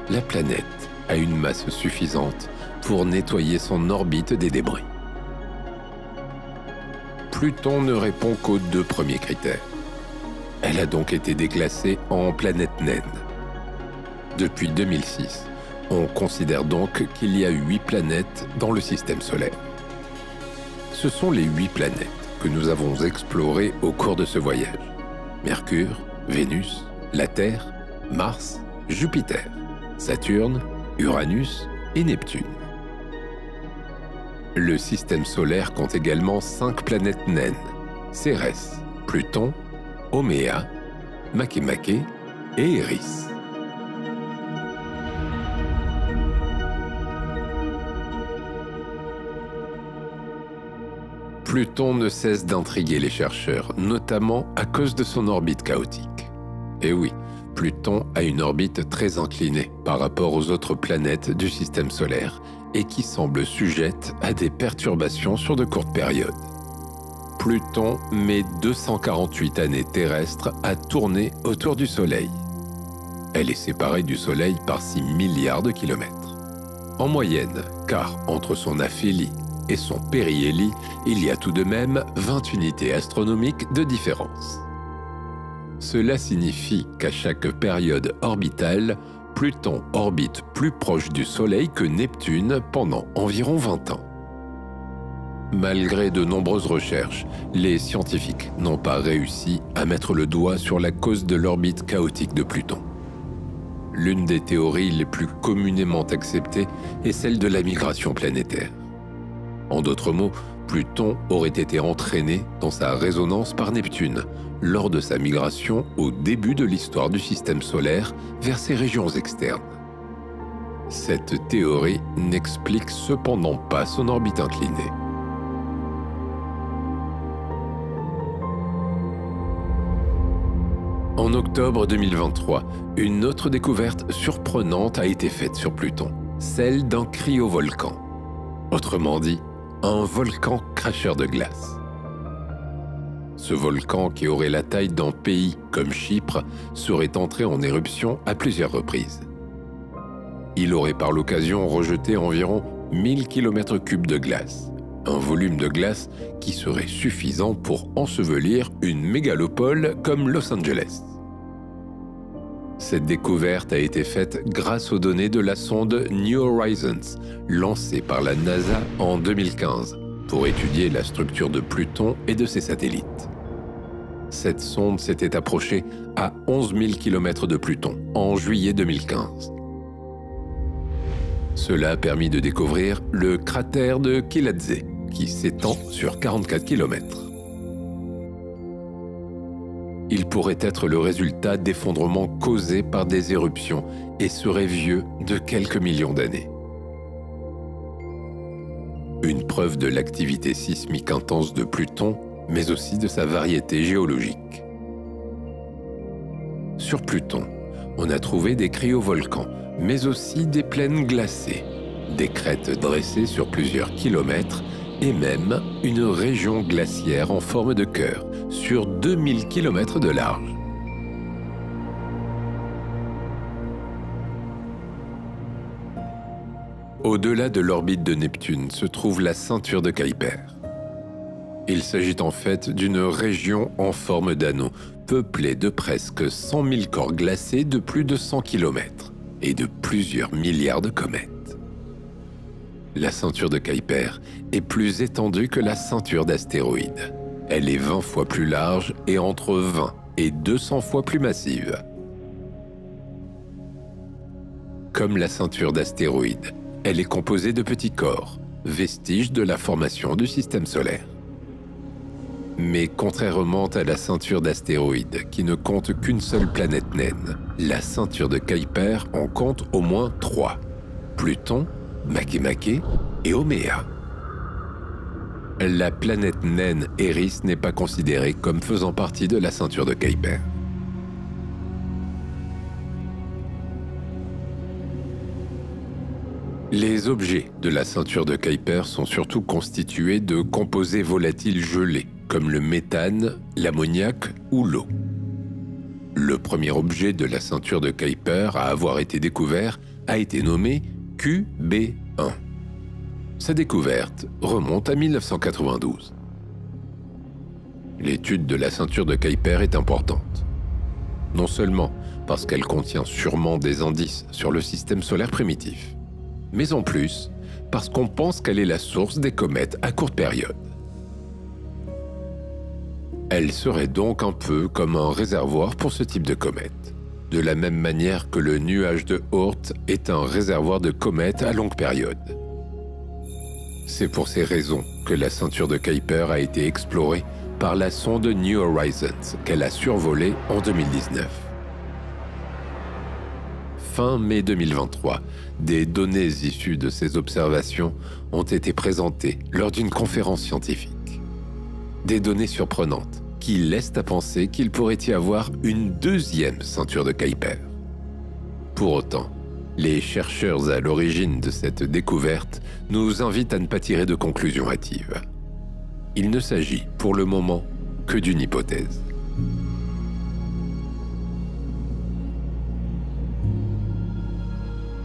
La planète a une masse suffisante pour nettoyer son orbite des débris. Pluton ne répond qu'aux 2 premiers critères. Elle a donc été déclassée en planète naine. Depuis 2006, on considère donc qu'il y a 8 planètes dans le système solaire. Ce sont les 8 planètes que nous avons explorées au cours de ce voyage. Mercure, Vénus, la Terre, Mars, Jupiter, Saturne, Uranus et Neptune. Le système solaire compte également 5 planètes naines, Cérès, Pluton, Haumea, Makemake et Eris. Pluton ne cesse d'intriguer les chercheurs, notamment à cause de son orbite chaotique. Et oui, Pluton a une orbite très inclinée par rapport aux autres planètes du système solaire et qui semble sujette à des perturbations sur de courtes périodes. Pluton met 248 années terrestres à tourner autour du Soleil. Elle est séparée du Soleil par 6 milliards de kilomètres. En moyenne, car entre son aphélie et son périhélie, il y a tout de même 20 unités astronomiques de différence. Cela signifie qu'à chaque période orbitale, Pluton orbite plus proche du Soleil que Neptune pendant environ 20 ans. Malgré de nombreuses recherches, les scientifiques n'ont pas réussi à mettre le doigt sur la cause de l'orbite chaotique de Pluton. L'une des théories les plus communément acceptées est celle de la migration planétaire. En d'autres mots, Pluton aurait été entraîné dans sa résonance par Neptune lors de sa migration au début de l'histoire du système solaire vers ses régions externes. Cette théorie n'explique cependant pas son orbite inclinée. En octobre 2023, une autre découverte surprenante a été faite sur Pluton, celle d'un cryovolcan. Autrement dit, un volcan cracheur de glace. Ce volcan, qui aurait la taille d'un pays comme Chypre, serait entré en éruption à plusieurs reprises. Il aurait par l'occasion rejeté environ 1000 km3 de glace, un volume de glace qui serait suffisant pour ensevelir une mégalopole comme Los Angeles. Cette découverte a été faite grâce aux données de la sonde New Horizons, lancée par la NASA en 2015, pour étudier la structure de Pluton et de ses satellites. Cette sonde s'était approchée à 11 000 km de Pluton en juillet 2015. Cela a permis de découvrir le cratère de Kiladze, qui s'étend sur 44 km. Il pourrait être le résultat d'effondrements causés par des éruptions et serait vieux de quelques millions d'années. Une preuve de l'activité sismique intense de Pluton, mais aussi de sa variété géologique. Sur Pluton, on a trouvé des cryovolcans, mais aussi des plaines glacées, des crêtes dressées sur plusieurs kilomètres et même une région glaciaire en forme de cœur sur 2000 km de large. Au-delà de l'orbite de Neptune se trouve la ceinture de Kuiper. Il s'agit en fait d'une région en forme d'anneau, peuplée de presque 100 000 corps glacés de plus de 100 km et de plusieurs milliards de comètes. La ceinture de Kuiper est plus étendue que la ceinture d'astéroïdes. Elle est 20 fois plus large et entre 20 et 200 fois plus massive. comme la ceinture d'astéroïdes. Elle est composée de petits corps, vestiges de la formation du système solaire. Mais contrairement à la ceinture d'astéroïdes, qui ne compte qu'une seule planète naine, la ceinture de Kuiper en compte au moins 3. Pluton, Makemake et Oméa. La planète naine Eris n'est pas considérée comme faisant partie de la ceinture de Kuiper. Les objets de la ceinture de Kuiper sont surtout constitués de composés volatiles gelés, comme le méthane, l'ammoniac ou l'eau. Le premier objet de la ceinture de Kuiper à avoir été découvert a été nommé QB1. Sa découverte remonte à 1992. L'étude de la ceinture de Kuiper est importante. Non seulement parce qu'elle contient sûrement des indices sur le système solaire primitif, mais en plus parce qu'on pense qu'elle est la source des comètes à courte période. Elle serait donc un peu comme un réservoir pour ce type de comète, de la même manière que le nuage de Oort est un réservoir de comètes à longue période. C'est pour ces raisons que la ceinture de Kuiper a été explorée par la sonde New Horizons qu'elle a survolée en 2019. Fin mai 2023, des données issues de ces observations ont été présentées lors d'une conférence scientifique. Des données surprenantes qui laissent à penser qu'il pourrait y avoir une deuxième ceinture de Kuiper. Pour autant, les chercheurs à l'origine de cette découverte nous invitent à ne pas tirer de conclusions hâtives. Il ne s'agit, pour le moment, que d'une hypothèse.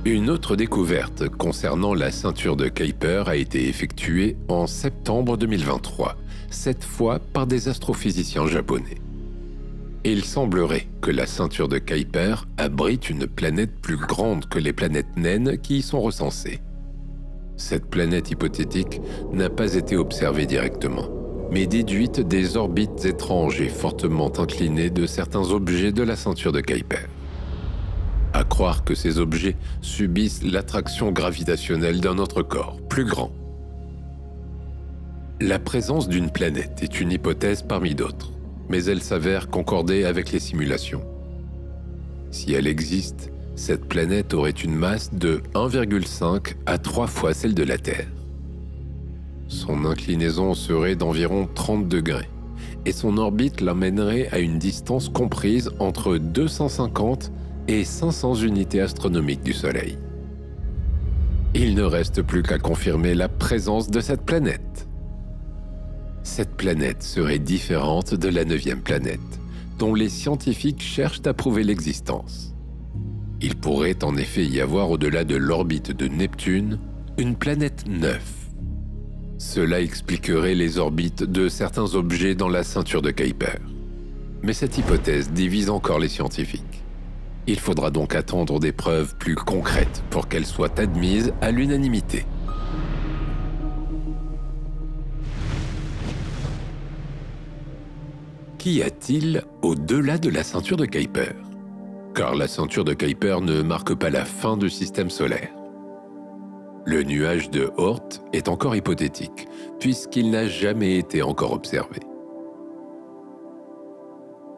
Une autre découverte concernant la ceinture de Kuiper a été effectuée en septembre 2023, cette fois par des astrophysiciens japonais. Il semblerait que la ceinture de Kuiper abrite une planète plus grande que les planètes naines qui y sont recensées. Cette planète hypothétique n'a pas été observée directement, mais déduite des orbites étranges et fortement inclinées de certains objets de la ceinture de Kuiper. À croire que ces objets subissent l'attraction gravitationnelle d'un autre corps, plus grand. La présence d'une planète est une hypothèse parmi d'autres, mais elle s'avère concorder avec les simulations. Si elle existe, cette planète aurait une masse de 1,5 à 3 fois celle de la Terre. Son inclinaison serait d'environ 30 degrés, et son orbite l'amènerait à une distance comprise entre 250 et 500 unités astronomiques du Soleil. Il ne reste plus qu'à confirmer la présence de cette planète. Cette planète serait différente de la 9e planète, dont les scientifiques cherchent à prouver l'existence. Il pourrait en effet y avoir au-delà de l'orbite de Neptune, une planète 9. Cela expliquerait les orbites de certains objets dans la ceinture de Kuiper. Mais cette hypothèse divise encore les scientifiques. Il faudra donc attendre des preuves plus concrètes pour qu'elles soient admises à l'unanimité. Qu'y a-t-il au-delà de la ceinture de Kuiper? Car la ceinture de Kuiper ne marque pas la fin du système solaire. Le nuage de Oort est encore hypothétique, puisqu'il n'a jamais été encore observé.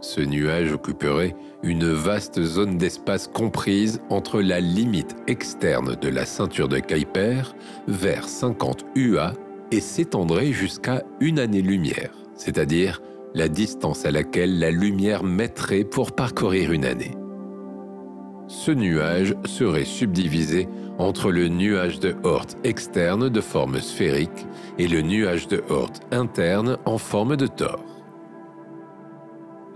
Ce nuage occuperait une vaste zone d'espace comprise entre la limite externe de la ceinture de Kuiper vers 50 UA et s'étendrait jusqu'à une année-lumière, c'est-à-dire la distance à laquelle la lumière mettrait pour parcourir une année. Ce nuage serait subdivisé entre le nuage de Oort externe de forme sphérique et le nuage de Oort interne en forme de tore.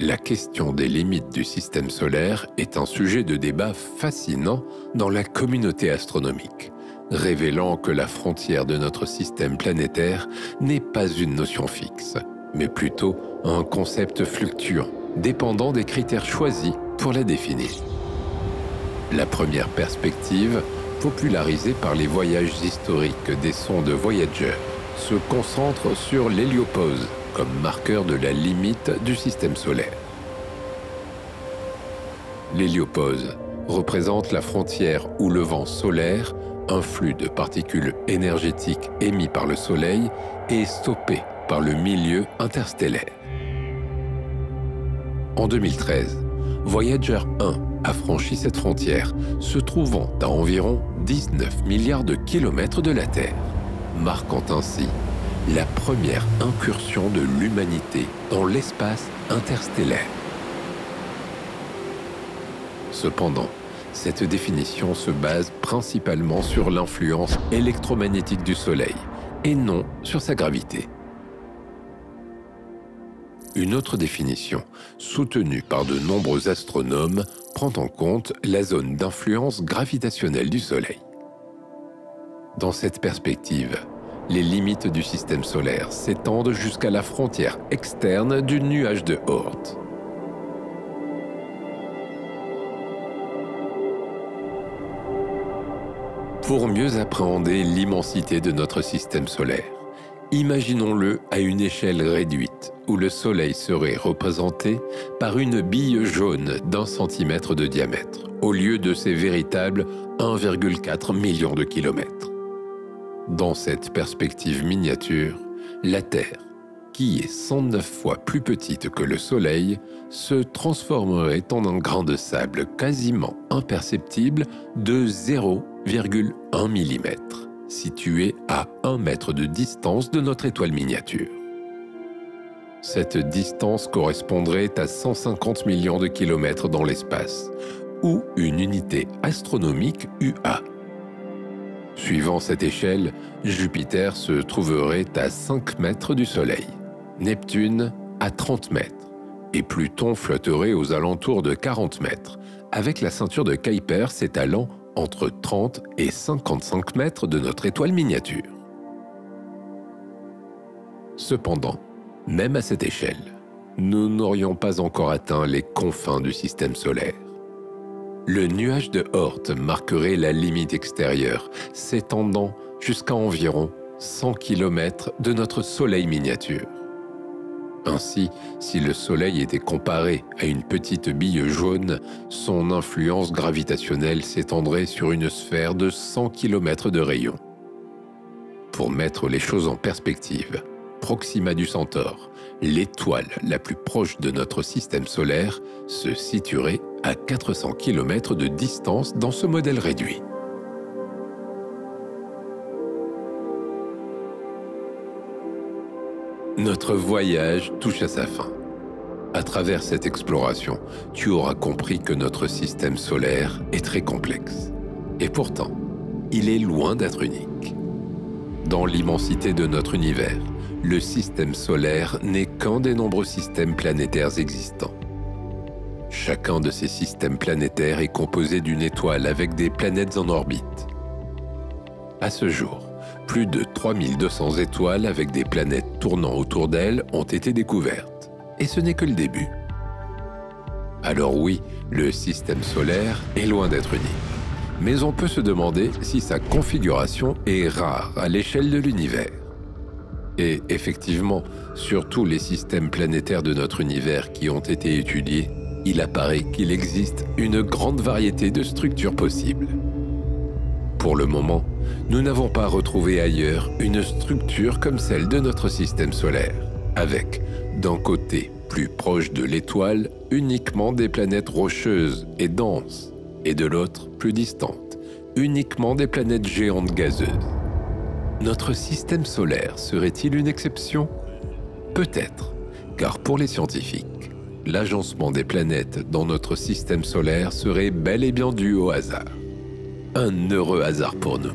La question des limites du système solaire est un sujet de débat fascinant dans la communauté astronomique, révélant que la frontière de notre système planétaire n'est pas une notion fixe, mais plutôt un concept fluctuant, dépendant des critères choisis pour la définir. La première perspective, popularisée par les voyages historiques des sondes Voyager, se concentre sur l'héliopause comme marqueur de la limite du système solaire. L'héliopause représente la frontière où le vent solaire, un flux de particules énergétiques émis par le Soleil, est stoppé par le milieu interstellaire. En 2013, Voyager 1 a franchi cette frontière, se trouvant à environ 19 milliards de kilomètres de la Terre, marquant ainsi la première incursion de l'humanité dans l'espace interstellaire. Cependant, cette définition se base principalement sur l'influence électromagnétique du Soleil et non sur sa gravité. Une autre définition, soutenue par de nombreux astronomes, prend en compte la zone d'influence gravitationnelle du Soleil. Dans cette perspective, les limites du système solaire s'étendent jusqu'à la frontière externe du nuage de Oort. Pour mieux appréhender l'immensité de notre système solaire, imaginons-le à une échelle réduite, où le Soleil serait représenté par une bille jaune d'1 centimètre de diamètre, au lieu de ses véritables 1,4 million de kilomètres. Dans cette perspective miniature, la Terre, qui est 109 fois plus petite que le Soleil, se transformerait en un grain de sable quasiment imperceptible de 0,1 mm, situé à 1 mètre de distance de notre étoile miniature. Cette distance correspondrait à 150 millions de kilomètres dans l'espace, ou une unité astronomique UA. Suivant cette échelle, Jupiter se trouverait à 5 mètres du Soleil, Neptune à 30 mètres, et Pluton flotterait aux alentours de 40 mètres, avec la ceinture de Kuiper s'étalant entre 30 et 55 mètres de notre étoile miniature. Cependant, même à cette échelle, nous n'aurions pas encore atteint les confins du système solaire. Le nuage de Oort marquerait la limite extérieure, s'étendant jusqu'à environ 100 km de notre Soleil miniature. Ainsi, si le Soleil était comparé à une petite bille jaune, son influence gravitationnelle s'étendrait sur une sphère de 100 km de rayon. Pour mettre les choses en perspective, Proxima du Centaure, l'étoile la plus proche de notre système solaire, se situerait à 400 km de distance dans ce modèle réduit. Notre voyage touche à sa fin. À travers cette exploration, tu auras compris que notre système solaire est très complexe. Et pourtant, il est loin d'être unique. Dans l'immensité de notre univers, le système solaire n'est qu'un des nombreux systèmes planétaires existants. Chacun de ces systèmes planétaires est composé d'une étoile avec des planètes en orbite. À ce jour, plus de 3200 étoiles avec des planètes tournant autour d'elles ont été découvertes. Et ce n'est que le début. Alors oui, le système solaire est loin d'être unique. Mais on peut se demander si sa configuration est rare à l'échelle de l'univers. Et effectivement, sur tous les systèmes planétaires de notre univers qui ont été étudiés, il apparaît qu'il existe une grande variété de structures possibles. Pour le moment, nous n'avons pas retrouvé ailleurs une structure comme celle de notre système solaire, avec, d'un côté plus proche de l'étoile, uniquement des planètes rocheuses et denses, et de l'autre, plus distantes, uniquement des planètes géantes gazeuses. Notre système solaire serait-il une exception? Peut-être, car pour les scientifiques, l'agencement des planètes dans notre système solaire serait bel et bien dû au hasard. Un heureux hasard pour nous.